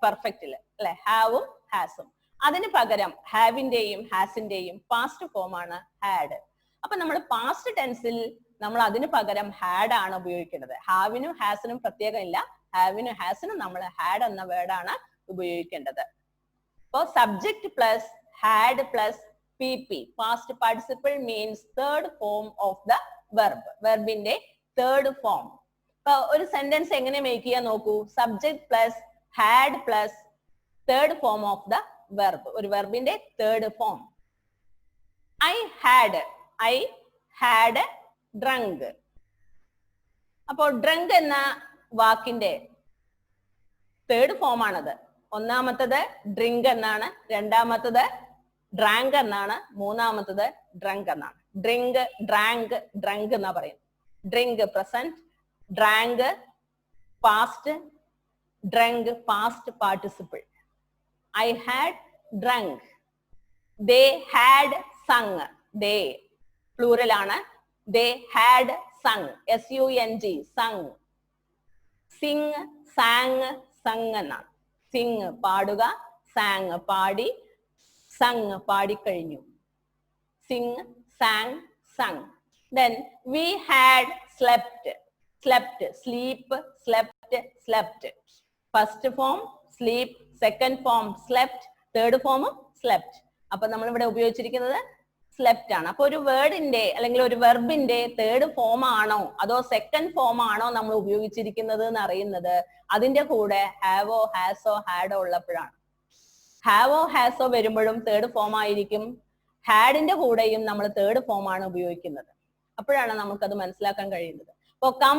പെർഫെക്റ്റില്, അല്ലെ? ഹാവും ഹാസും. അതിന് പകരം ഹാവിന്റെയും ഹാസിന്റെയും പാസ്റ്റ് ഫോം ആണ് ഹാഡ്. അപ്പൊ നമ്മൾ പാസ്റ്റ് ടെൻസിൽ നമ്മൾ അതിന് പകരം ഹാഡ് ആണ് ഉപയോഗിക്കേണ്ടത്. ഹാവിനും ഹാസിനും പ്രത്യേകം ഇല്ല, ഹാവിനും ഹാസിനും നമ്മൾ ഹാഡ് എന്ന വേർഡാണ് ഉപയോഗിക്കേണ്ടത്. അപ്പോ subject plus had plus PP, past participle means third form of the verb, വെർബിന്റെ തേർഡ് ഫോം. അപ്പൊ ഒരു സെന്റൻസ് എങ്ങനെ മേക്ക് ചെയ്യാൻ നോക്കൂ. Subject plus had plus third form of the verb, ഒരു വെർബിന്റെ third form. I had drunk. അപ്പോ drunk എന്ന വാക്കിന്റെ തേർഡ് ഫോം ആണത്. ഒന്നാമത്തത് ഡ്രിങ്ക് എന്നാണ്, രണ്ടാമത്തത് ഡ്രാങ്ക് എന്നാണ്, മൂന്നാമത്തത് ഡ്രങ്ക് എന്നാണ്. ഡ്രിങ്ക്, ഡ്രാങ്ക്, ഡ്രങ്ക് എന്നാ പറയും. Drink present, drank past, drunk past participle. I had drunk. They had sung. They plural ആണ്. They had sung, SUNG, sung. Sing, sang, sung എന്നാണ്. സിങ് പാടുക, സാങ് പാടി, സങ് പാടിക്കഴിഞ്ഞു. Sing, sang, sung. Then we had slept. Slept, sleep, slept, slept. First form sleep, second form slept, third form slept. അപ്പൊ നമ്മൾ ഇവിടെ ഉപയോഗിച്ചിരിക്കുന്നത് slept ആണ്. അപ്പൊ ഒരു വേർഡിന്റെ അല്ലെങ്കിൽ ഒരു വെർബിന്റെ തേർഡ് ഫോം ആണോ അതോ സെക്കൻഡ് ഫോം ആണോ നമ്മൾ ഉപയോഗിച്ചിരിക്കുന്നത് എന്ന് അറിയുന്നത് അതിന്റെ കൂടെ ഹാവോ ഹാസോ ഹാഡോ ഉള്ളപ്പോഴാണ്. ഹാവോ ഹാസോ വരുമ്പോഴും തേർഡ് ഫോം ആയിരിക്കും. ഹാഡിന്റെ കൂടെയും നമ്മൾ തേർഡ് ഫോം ആണ് ഉപയോഗിക്കുന്നത്. അപ്പോഴാണ് നമുക്കത് മനസ്സിലാക്കാൻ കഴിയുന്നത്. ഇപ്പൊ കം,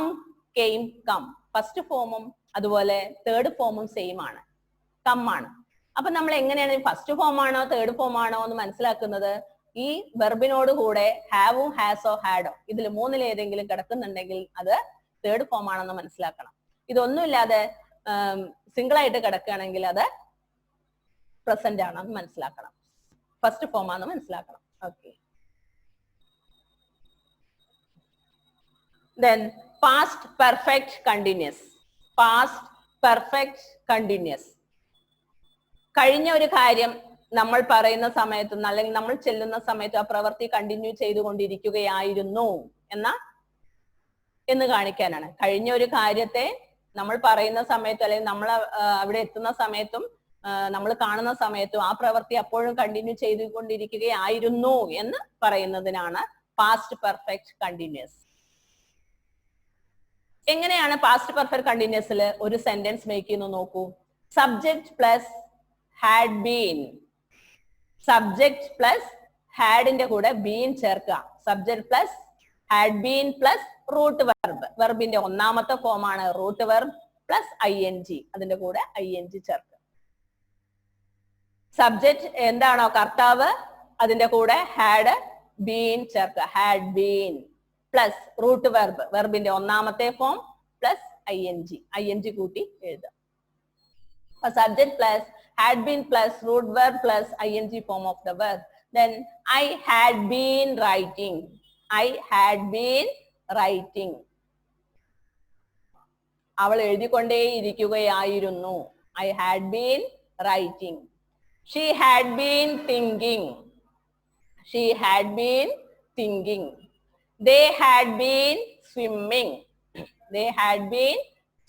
കെയിം, കം ഫസ്റ്റ് ഫോമും അതുപോലെ തേർഡ് ഫോമും സെയിം ആണ്, കം ആണ്. അപ്പൊ നമ്മൾ എങ്ങനെയാണ് ഫസ്റ്റ് ഫോം ആണോ തേർഡ് ഫോം ആണോ എന്ന് മനസ്സിലാക്കുന്നത്? ഈ വെർബിനോട് കൂടെ ഹാവും ഹാസോ ഹാഡോ ഇതിൽ മൂന്നിലേതെങ്കിലും കിടക്കുന്നുണ്ടെങ്കിൽ അത് തേർഡ് ഫോം ആണെന്ന് മനസ്സിലാക്കണം. ഇതൊന്നുമില്ലാതെ സിംഗിൾ ആയിട്ട് കിടക്കുകയാണെങ്കിൽ അത് പ്രസന്റ് ആണെന്ന് മനസ്സിലാക്കണം, ഫസ്റ്റ് ഫോം ആണെന്ന് മനസ്സിലാക്കണം. Okay. Then past perfect continuous. Past perfect continuous. കഴിഞ്ഞ ഒരു കാര്യം നമ്മൾ പറയുന്ന സമയത്തും അല്ലെങ്കിൽ നമ്മൾ ചെല്ലുന്ന സമയത്തും ആ പ്രവൃത്തി കണ്ടിന്യൂ ചെയ്തുകൊണ്ടിരിക്കുകയായിരുന്നു എന്ന് കാണിക്കാനാണ്. കഴിഞ്ഞ ഒരു കാര്യത്തെ നമ്മൾ പറയുന്ന സമയത്തും അല്ലെങ്കിൽ നമ്മൾ അവിടെ എത്തുന്ന സമയത്തും നമ്മൾ കാണുന്ന സമയത്തും ആ പ്രവൃത്തി അപ്പോഴും കണ്ടിന്യൂ ചെയ്തുകൊണ്ടിരിക്കുകയായിരുന്നു എന്ന് പറയുന്നതിനാണ് പാസ്റ്റ് പെർഫെക്റ്റ് കണ്ടിന്യൂസ്. എങ്ങനെയാണ് പാസ്റ്റ് പെർഫെക്റ്റ് കണ്ടിന്യൂസിൽ ഒരു സെന്റൻസ് മേക്ക് ചെയ്യുന്നു നോക്കൂ. Subject plus had been, subject plus ഹാഡിന്റെ കൂടെ ബീൻ ചേർക്കുക. Subject plus had been plus root verb, വെർബിന്റെ ഒന്നാമത്തെ ഫോം ആണ് റൂട്ട് വെർബ് പ്ലസ് ING, അതിന്റെ കൂടെ ING ചേർക്കുക. സബ്ജക്ട് എന്താണോ കർത്താവ് അതിന്റെ കൂടെ ഹാഡ് ബീൻ ചേർക്കുക. Had been plus root verb, വെർബിന്റെ ഒന്നാമത്തെ ഫോം പ്ലസ് ING കൂട്ടി എഴുതുക. Subject plus had been plus root verb plus ING form of the verb. Then I had been writing. I had been writing. അവൾ എഴുതിക്കൊണ്ടേയിരിക്കുകയായിരുന്നു. I had been writing. She had been thinking. She had been thinking. They had been swimming. They had been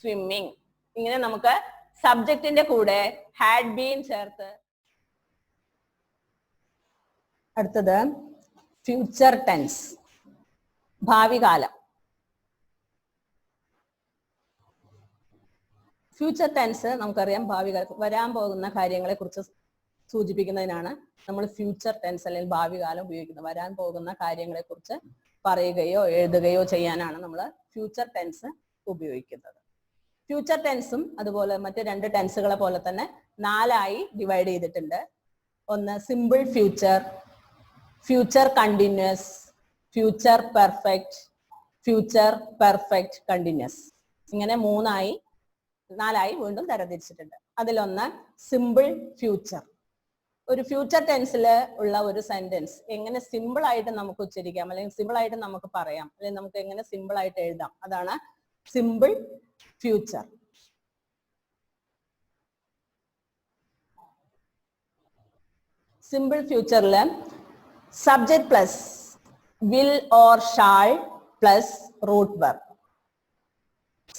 swimming. ഇങ്ങനെ നമുക്ക് സബ്ജക്റ്റിന്റെ കൂടെ had been ചേർത്ത്. അടുത്തത് future tense, ഭാവി കാലം. Future tense നമുക്കറിയാം ഭാവി കാലം വരാൻ പോകുന്ന കാര്യങ്ങളെ കുറിച്ച് സൂചിപ്പിക്കുന്നതിനാണ് നമ്മൾ ഫ്യൂച്ചർ ടെൻസ് അല്ലെങ്കിൽ ഭാവി കാലം ഉപയോഗിക്കുന്നത്. വരാൻ പോകുന്ന കാര്യങ്ങളെ കുറിച്ച് പറയുകയോ എഴുതുകയോ ചെയ്യാനാണ് നമ്മൾ ഫ്യൂച്ചർ ടെൻസ് ഉപയോഗിക്കുന്നത്. ഫ്യൂച്ചർ ടെൻസും അതുപോലെ മറ്റ് രണ്ട് ടെൻസുകളെ പോലെ തന്നെ 4ആയി ഡിവൈഡ് ചെയ്തിട്ടുണ്ട്. ഒന്ന് simple future, future continuous, future perfect, future perfect continuous. ഇങ്ങനെ 4ആയി വീണ്ടും തരംതിരിച്ചിട്ടുണ്ട്. അതിലൊന്ന് സിമ്പിൾ ഫ്യൂച്ചർ. ഒരു ഫ്യൂച്ചർ ടെൻസിൽ ഉള്ള ഒരു സെന്റൻസ് എങ്ങനെ സിമ്പിൾ ആയിട്ട് നമുക്ക് ഉച്ചരിക്കാം അല്ലെങ്കിൽ സിമ്പിൾ ആയിട്ട് നമുക്ക് പറയാം അല്ലെങ്കിൽ നമുക്ക് എങ്ങനെ സിമ്പിൾ ആയിട്ട് എഴുതാം, അതാണ് സിമ്പിൾ ഫ്യൂച്ചർ. സിമ്പിൾ ഫ്യൂച്ചറില് subject plus will or shall plus root verb.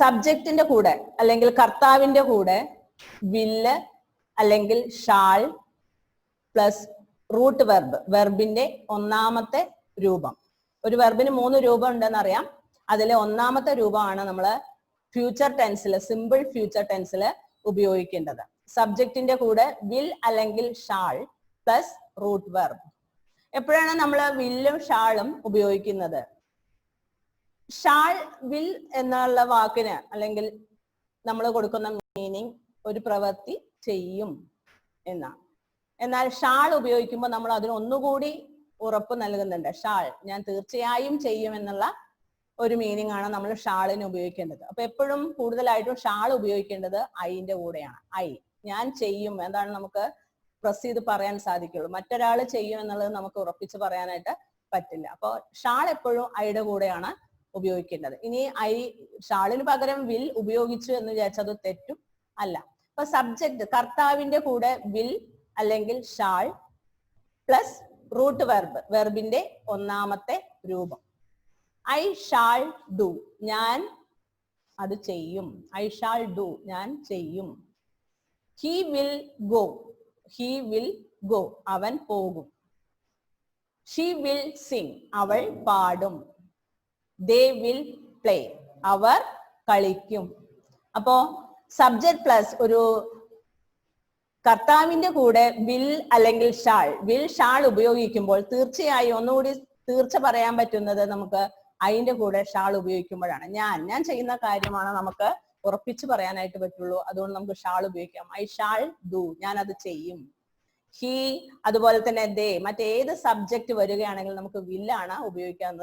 സബ്ജക്റ്റിന്റെ കൂടെ അല്ലെങ്കിൽ കർത്താവിന്റെ കൂടെ വില്ല് അല്ലെങ്കിൽ ഷാൾ പ്ലസ് റൂട്ട് വെർബ്, വെർബിന്റെ ഒന്നാമത്തെ രൂപം. ഒരു വെർബിന് 3 രൂപം ഉണ്ടെന്നറിയാം. അതിലെ ഒന്നാമത്തെ രൂപമാണ് നമ്മൾ ഫ്യൂച്ചർ ടെൻസിൽ, സിമ്പിൾ ഫ്യൂച്ചർ ടെൻസിൽ ഉപയോഗിക്കേണ്ടത്. സബ്ജക്റ്റിന്റെ കൂടെ വിൽ അല്ലെങ്കിൽ ഷാൾ പ്ലസ് റൂട്ട് വെർബ്. എപ്പോഴാണ് നമ്മൾ വില്ലും ഷാളും ഉപയോഗിക്കുന്നത്? ഷാൾ വിൽ എന്നുള്ള വാക്കിന് അല്ലെങ്കിൽ നമ്മൾ കൊടുക്കുന്ന മീനിങ് ഒരു പ്രവൃത്തി ചെയ്യും എന്നാണ്. എന്നാൽ ഷാൾ ഉപയോഗിക്കുമ്പോൾ നമ്മൾ അതിന് ഒന്നുകൂടി ഉറപ്പ് നൽകുന്നുണ്ട്. ഷാൾ ഞാൻ തീർച്ചയായും ചെയ്യും എന്നുള്ള ഒരു മീനിങ് ആണ് നമ്മൾ ഷാളിന് ഉപയോഗിക്കേണ്ടത്. അപ്പൊ എപ്പോഴും കൂടുതലായിട്ടും ഷാൾ ഉപയോഗിക്കേണ്ടത് ഐന്റെ കൂടെയാണ്. ഐ ഞാൻ ചെയ്യും എന്താണ് നമുക്ക് പ്രസ് ചെയ്ത് പറയാൻ സാധിക്കുള്ളൂ. മറ്റൊരാൾ ചെയ്യും എന്നുള്ളത് നമുക്ക് ഉറപ്പിച്ച് പറയാനായിട്ട് പറ്റില്ല. അപ്പോൾ ഷാൾ എപ്പോഴും ഐയുടെ കൂടെയാണ് ഉപയോഗിക്കേണ്ടത്. ഇനി ഷാളിന് പകരം വിൽ ഉപയോഗിച്ചു എന്ന് വിചാരിച്ചത് തെറ്റും അല്ല. അപ്പൊ സബ്ജക്ട് കർത്താവിന്റെ കൂടെ വിൽ അല്ലെങ്കിൽ ഷാൾ പ്ലസ് റൂട്ട് വെർബ്, വെർബിന്റെ ഒന്നാമത്തെ രൂപം. ഐ ഷാൾ ഡു ഞാൻ അത് ചെയ്യും. ഐ ഷാൾ ഡു ഞാൻ ചെയ്യും. He will go. He will go. അവൻ പോകും. She will sing. അവൾ പാടും. They will play. അവർ കളിക്കും. അപ്പോ സബ്ജക്ട് പ്ലസ് ഒരു കർത്താവിന്റെ കൂടെ വിൽ അല്ലെങ്കിൽ ഷാൾ, വിൽ ഷാൾ ഉപയോഗിക്കുമ്പോൾ തീർച്ചയായും ഒന്നുകൂടി തീർച്ച പറയാൻ പറ്റുന്നത് നമുക്ക് അതിന്റെ കൂടെ ഷാൾ ഉപയോഗിക്കുമ്പോഴാണ്. ഞാൻ ചെയ്യുന്ന കാര്യമാണ് നമുക്ക് ഉറപ്പിച്ചു പറയാനായിട്ട് പറ്റുള്ളൂ. അതുകൊണ്ട് നമുക്ക് ഷാൾ ഉപയോഗിക്കാം. ഐ ഷാൾ ഡു, ഞാൻ അത് ചെയ്യും. ഹി, അതുപോലെ തന്നെ ദേ, മറ്റേത് സബ്ജക്ട് വരികയാണെങ്കിൽ നമുക്ക് വില്ലാണ് ഉപയോഗിക്കാൻ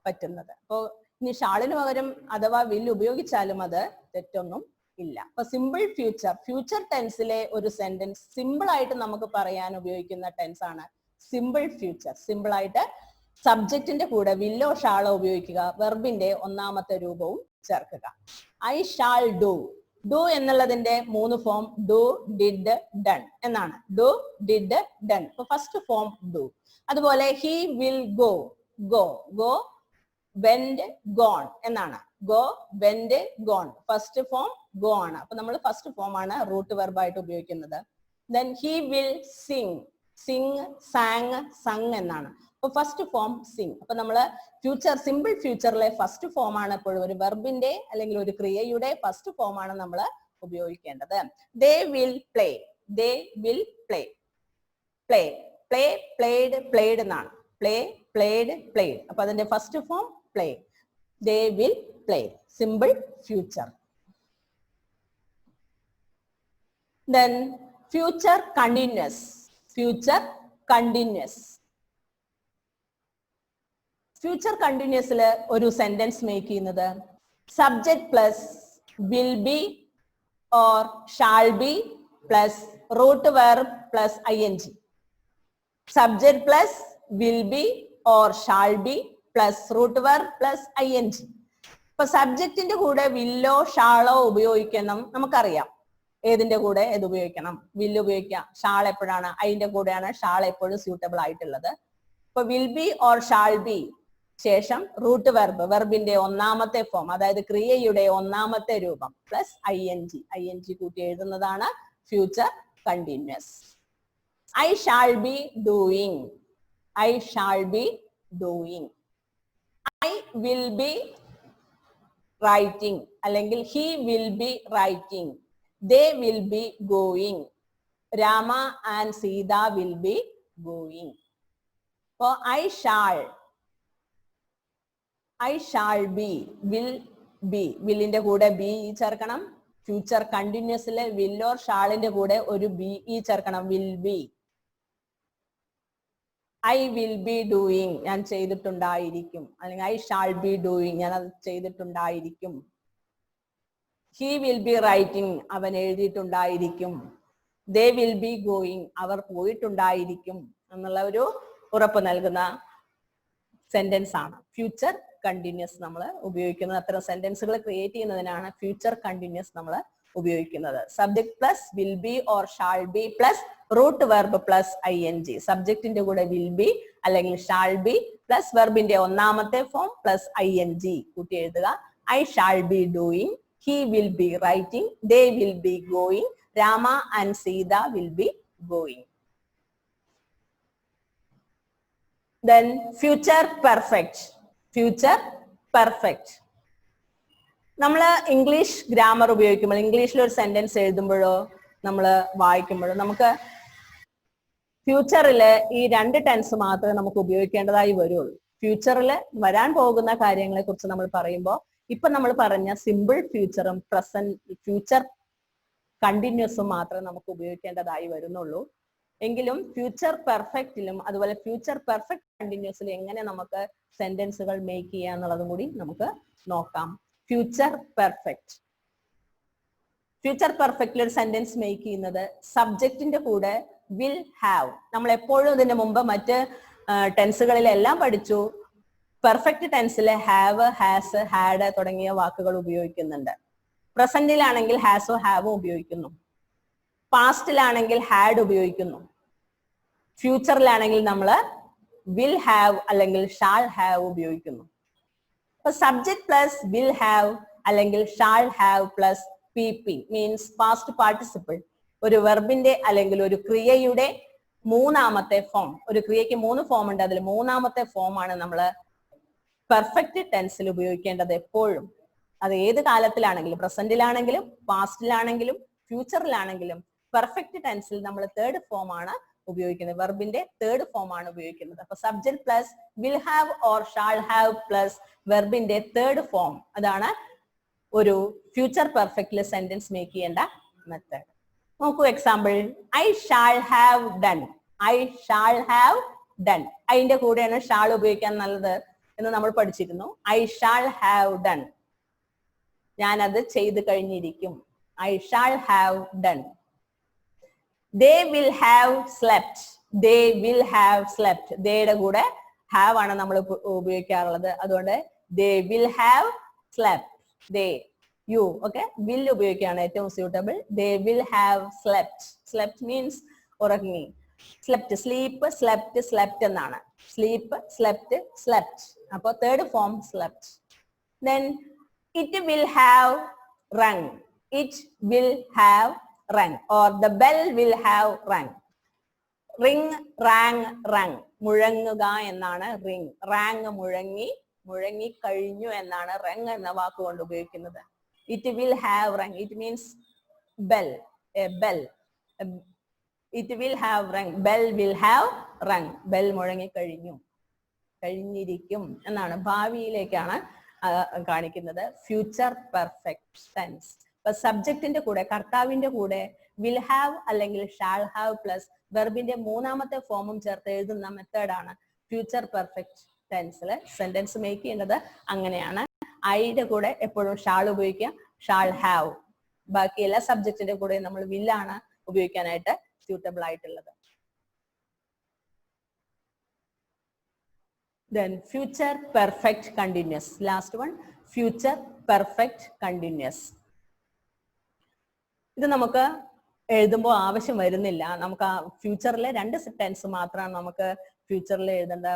പറ്റുന്നത്. അപ്പോ ഇനി ഷാളിന് പകരം അഥവാ വില്ല് ഉപയോഗിച്ചാലും അത് തെറ്റൊന്നും ഇല്ല. അപ്പൊ സിമ്പിൾ ഫ്യൂച്ചർ, ഫ്യൂച്ചർ ടെൻസിലെ ഒരു സെന്റൻസ് സിമ്പിൾ ആയിട്ട് നമുക്ക് പറയാൻ ഉപയോഗിക്കുന്ന ടെൻസ് ആണ് സിമ്പിൾ ഫ്യൂച്ചർ. സിമ്പിൾ ആയിട്ട് സബ്ജക്റ്റിന്റെ കൂടെ വില്ലോ ഷാളോ ഉപയോഗിക്കുക, വെർബിന്റെ ഒന്നാമത്തെ രൂപവും ചേർക്കുക. I shawl do. ഡു എന്നുള്ളതിന്റെ 3 ഫോം ഡു, ഡിഡ്, ഡൺ എന്നാണ്. Do, did, done. അപ്പൊ ഫസ്റ്റ് ഫോം ഡു. അതുപോലെ he will go. Go, go, went, gone എന്നാണ്. Go, went, gone. First form go ആണ്. അപ്പൊ നമ്മൾ ഫസ്റ്റ് ഫോം ആണ് റൂട്ട് വെർബ് ആയിട്ട് ഉപയോഗിക്കുന്നത്. Then he will sing. Sing, sang, sung എന്നാണ്. അപ്പൊ ഫസ്റ്റ് ഫോം സിങ്. അപ്പൊ നമ്മള് ഫ്യൂച്ചർ, സിമ്പിൾ ഫ്യൂച്ചറിലെ ഫസ്റ്റ് ഫോം ആണ് എപ്പോഴും ഒരു വെർബിന്റെ അല്ലെങ്കിൽ ഒരു ക്രിയയുടെ ഫസ്റ്റ് ഫോം ആണ് നമ്മൾ ഉപയോഗിക്കേണ്ടത്. They will play. They will play. Play, play, played, played എന്നാണ്. Play, played, played. അപ്പൊ അതിന്റെ first form play. They will play. Simple future. Then future continuous. Future continuous. Future കണ്ടിന്യൂസില് ഒരു സെന്റൻസ് മേക്ക് ചെയ്യുന്നത് subject plus will be or shall be plus root verb plus ING. Subject plus will be or shall be plus root verb plus ING. ഇപ്പൊ സബ്ജക്റ്റിന്റെ കൂടെ willow ഷാളോ ഉപയോഗിക്കണം നമുക്കറിയാം. ഏതിന്റെ കൂടെ ഏത് ഉപയോഗിക്കണം? വില്ല് ഉപയോഗിക്കാം. ഷാൾ എപ്പോഴാണ്? അതിന്റെ കൂടെയാണ് ഷാൾ എപ്പോഴും സ്യൂട്ടബിൾ ആയിട്ടുള്ളത്. ഇപ്പൊ will be or shall be ശേഷം റൂട്ട് വെർബ്, വെർബിന്റെ ഒന്നാമത്തെ ഫോം, അതായത് ക്രിയയുടെ ഒന്നാമത്തെ രൂപം പ്ലസ് ING കൂട്ടി എഴുതുന്നതാണ് future continuous. I shall be doing. I shall be doing. I will be writing അല്ലെങ്കിൽ he will be writing. They will be going. Rama and Sita will be going. So I shall be, will be. വില്ലിന്റെ കൂടെ be ചേർക്കണം. Future കണ്ടിന്യൂസിലെ will or ഷാളിന്റെ കൂടെ ഒരു be ചേർക്കണം. Will be. I will be doing. ഞാൻ ചെയ്തിട്ടുണ്ടായിരിക്കും. അല്ലെങ്കിൽ ഐ ഷാൾ ബി ഡൂയിങ്. ഞാൻ അത് ചെയ്തിട്ടുണ്ടായിരിക്കും. He will be writing. അവൻ എഴുതിയിട്ടുണ്ടായിരിക്കും. They will be going. അവർ പോയിട്ടുണ്ടായിരിക്കും എന്നുള്ള ഒരു ഉറപ്പ് നൽകുന്ന സെന്റൻസ് ആണ് ഫ്യൂച്ചർ കണ്ടിന്യൂസ് നമ്മൾ ഉപയോഗിക്കുന്നത്. അത്തരം സെന്റൻസുകൾ ക്രിയേറ്റ് ചെയ്യുന്നതിനാണ് ഫ്യൂച്ചർ കണ്ടിന്യൂസ് നമ്മൾ ഉപയോഗിക്കുന്നത്. Subject plus will be or shall be plus root verb plus ING. സബ്ജക്റ്റിന്റെ കൂടെ വിൽ ബി അല്ലെങ്കിൽ ഷാൾ ബി പ്ലസ് വെർബിന്റെ ഒന്നാമത്തെ ഫോം പ്ലസ് ING കൂട്ടി എഴുതുക. I shall be doing. He will be writing. They will be going. Rama and Sita will be going. Then future perfect. Future perfect. നമ്മൾ English grammar ഉപയോഗിക്കുമ്പോൾ, ഇംഗ്ലീഷിൽ ഒരു sentence എഴുതുമ്പോഴോ നമ്മൾ വായിക്കുമ്പോഴോ നമുക്ക് ഫ്യൂച്ചറിൽ ഈ 2 ടെൻസ് മാത്രമേ നമുക്ക് ഉപയോഗിക്കേണ്ടതായി വരുള്ളൂ. ഫ്യൂച്ചറിൽ വരാൻ പോകുന്ന കാര്യങ്ങളെ കുറിച്ച് നമ്മൾ പറയുമ്പോൾ ഇപ്പൊ നമ്മൾ പറഞ്ഞ സിമ്പിൾ ഫ്യൂച്ചറും പ്രസന്റ് ഫ്യൂച്ചർ കണ്ടിന്യൂസും മാത്രമേ നമുക്ക് ഉപയോഗിക്കേണ്ടതായി വരുന്നുള്ളൂ. എങ്കിലും ഫ്യൂച്ചർ പെർഫെക്റ്റിലും അതുപോലെ ഫ്യൂച്ചർ പെർഫെക്റ്റ് കണ്ടിന്യൂസിലും എങ്ങനെ നമുക്ക് സെന്റൻസുകൾ മേക്ക് ചെയ്യുക എന്നുള്ളതും കൂടി നമുക്ക് നോക്കാം. Future perfect. ഫ്യൂച്ചർ പെർഫെക്റ്റിൽ ഒരു സെന്റൻസ് മേക്ക് ചെയ്യുന്നത് സബ്ജക്റ്റിന്റെ കൂടെ വിൽ ഹാവ്. നമ്മൾ എപ്പോഴും ഇതിന്റെ മുമ്പ് മറ്റ് ടെൻസുകളിലെല്ലാം പഠിച്ചു. പെർഫെക്റ്റ് ടെൻസിലെ ഹാവ്, ഹാസ്, ഹാഡ് തുടങ്ങിയ വാക്കുകൾ ഉപയോഗിക്കുന്നുണ്ട്. പ്രസന്റിലാണെങ്കിൽ ഹാസോ ഹാവോ ഉപയോഗിക്കുന്നു. പാസ്റ്റിലാണെങ്കിൽ ഹാഡ് ഉപയോഗിക്കുന്നു. ഫ്യൂച്ചറിലാണെങ്കിൽ നമ്മൾ വിൽ ഹാവ് അല്ലെങ്കിൽ ഷാൾ ഹാവ് ഉപയോഗിക്കുന്നു. അപ്പൊ സബ്ജക്ട് പ്ലസ് വിൽ ഹാവ് അല്ലെങ്കിൽ shall have plus PP means past participle. ഒരു വെർബിന്റെ അല്ലെങ്കിൽ ഒരു ക്രിയയുടെ മൂന്നാമത്തെ ഫോം. ഒരു ക്രിയയ്ക്ക് 3 ഫോം ഉണ്ട്, അതിൽ മൂന്നാമത്തെ ഫോം ആണ് നമ്മൾ പെർഫെക്റ്റ് ടെൻസിൽ ഉപയോഗിക്കേണ്ടത് എപ്പോഴും. അത് ഏത് കാലത്തിലാണെങ്കിലും, പ്രസന്റിലാണെങ്കിലും പാസ്റ്റിലാണെങ്കിലും ഫ്യൂച്ചറിലാണെങ്കിലും പെർഫെക്റ്റ് ടെൻസിൽ നമ്മൾ തേർഡ് ഫോം ആണ് ഉപയോഗിക്കുന്നത്. വെർബിന്റെ തേർഡ് ഫോം ആണ് ഉപയോഗിക്കുന്നത്. അപ്പൊ subject plus will have or shall have plus വെർബിന്റെ തേർഡ് ഫോം, അതാണ് ഒരു ഫ്യൂച്ചർ പെർഫെക്റ്റില് സെന്റൻസ് മേക്ക് ചെയ്യേണ്ട മെത്തേഡ്. നോക്കൂ example. I shall have done. I shall have done. അതിന്റെ കൂടെയാണ് ഷാൾ ഉപയോഗിക്കാൻ നല്ലത് എന്ന് നമ്മൾ പഠിച്ചിരുന്നു. I shall have done. ഞാനത് ചെയ്തു കഴിഞ്ഞിരിക്കും. I shall have done. They will have slept. They will have slept. Theyയുടെ കൂടെ have ആണ് നമ്മൾ ഉപയോഗിക്കാറുള്ളത്. അതുകൊണ്ട് they will have slept. They, you, okay? Will ഉപയോഗിക്കുകയാണ് ഏറ്റവും suitable. They will have slept. Slept means ഉറങ്ങി. Slept, sleep, slept, slept എന്നാണ്. Sleep, slept, slept. അപ്പൊ third form slept. Then it will have rung. It will have rang or the bell will have rang. Ring, rang, rang. മുഴങ്ങുക എന്നാണ് ring. Rang മുഴങ്ങി, മുഴങ്ങി കഴിഞ്ഞു എന്നാണ് rang എന്ന വാക്കുകൊണ്ട് ഉപയോഗിക്കുന്നത്. It will have rang. It means bell, a bell. It will have rang. Bell will have rang. Bell മുഴങ്ങി കഴിഞ്ഞു, കഴിഞ്ഞിരിക്കും എന്നാണ്. ഭാവിയിലേക്കാണ് കാണിക്കുന്നത്. Future perfect tense. ഇപ്പൊ സബ്ജക്റ്റിന്റെ കൂടെ, കർത്താവിന്റെ കൂടെ വിൽ ഹാവ് അല്ലെങ്കിൽ ഷാൾ ഹാവ് പ്ലസ് വെർബിന്റെ മൂന്നാമത്തെ ഫോമും ചേർത്ത് എഴുതുന്ന മെത്തേഡാണ് ഫ്യൂച്ചർ പെർഫെക്റ്റ് ടെൻസിൽ സെന്റൻസ് മേക്ക് ചെയ്യേണ്ടത്. അങ്ങനെയാണ്. ഐയുടെ കൂടെ എപ്പോഴും ഷാൾ ഉപയോഗിക്കുക, ഷാൾ ഹാവ്. ബാക്കി എല്ലാ സബ്ജക്റ്റിന്റെ കൂടെ നമ്മൾ വില്ലാണ് ഉപയോഗിക്കാനായിട്ട് സ്യൂട്ടബിൾ ആയിട്ടുള്ളത്. Then future perfect continuous. Last one, future perfect continuous. ഇത് നമുക്ക് എഴുതുമ്പോൾ ആവശ്യം വരുന്നില്ല. നമുക്ക് ആ ഫ്യൂച്ചറിലെ 2 ടെൻസ് മാത്രമാണ് നമുക്ക് ഫ്യൂച്ചറിൽ എഴുതേണ്ട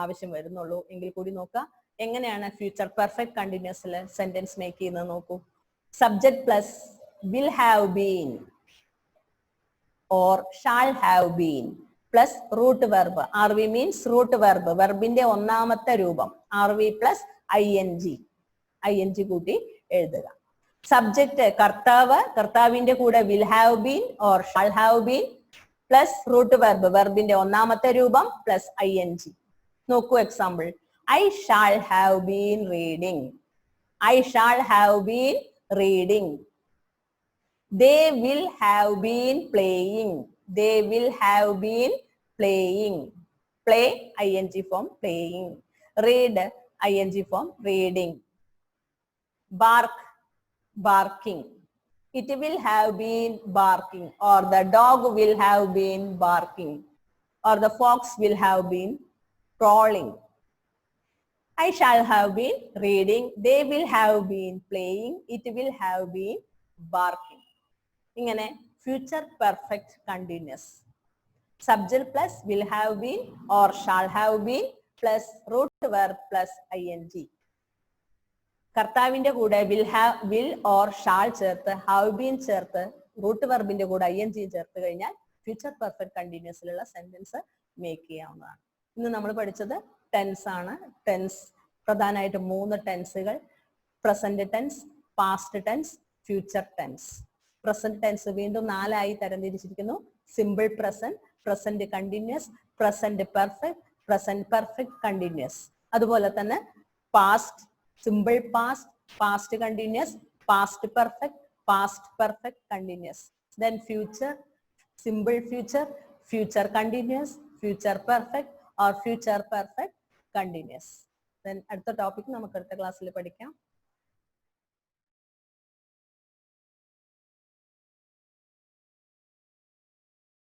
ആവശ്യം വരുന്നുള്ളൂ. എങ്കിൽ കൂടി നോക്കുക എങ്ങനെയാണ് ഫ്യൂച്ചർ പെർഫെക്റ്റ് കണ്ടിന്യൂസിൽ സെന്റൻസ് മേക്ക് ചെയ്യുന്നത് നോക്കൂ. Subject plus will have been or shall have been plus root verb. R V means root verb, വെർബിന്റെ ഒന്നാമത്തെ രൂപം. ആർ വി പ്ലസ് ING കൂട്ടി എഴുതുക. സബ്ജക്ട് കർത്താവ്, കർത്താവിന്റെ കൂടെ will have been or shall have been plus root verb, വെർബിന്റെ ഒന്നാമത്തെ രൂപം പ്ലസ് ING. നോക്കൂ example. I shall have been reading. I shall have been reading. They will have been playing. They will have been playing. Play ING form playing. Read ING form reading. Bark barking. It will have been barking or the dog will have been barking or the fox will have been crawling. I shall have been reading. They will have been playing. It will have been barking. ഇങ്ങനെ future perfect continuous. Subject plus will have been or shall have been plus root verb plus ING. കർത്താവിന്റെ കൂടെ will or shall ചേർത്ത് have been ചേർത്ത് root വെർബിന്റെ കൂടെ ING ചേർത്ത് കഴിഞ്ഞാൽ future perfect കണ്ടിന്യൂസിലുള്ള സെന്റൻസ് മേക്ക് ചെയ്യാവുന്നതാണ്. ഇന്ന് നമ്മൾ പഠിച്ചത് ടെൻസ് ആണ്. ടെൻസ് പ്രധാനമായിട്ട് 3 ടെൻസുകൾ: present tense, past tense, future tense. Present tense വീണ്ടും 4 ആയി തരംതിരിച്ചിരിക്കുന്നു. Simple present, present continuous, present perfect, present perfect continuous. അതുപോലെ തന്നെ past, simple past, past continuous, past perfect, past perfect continuous. Then future, simple future, future continuous, future perfect or future perfect continuous. Then അടുത്ത topic നമുക്ക് അടുത്ത ക്ലാസ്സിൽ പഠിക്കാം.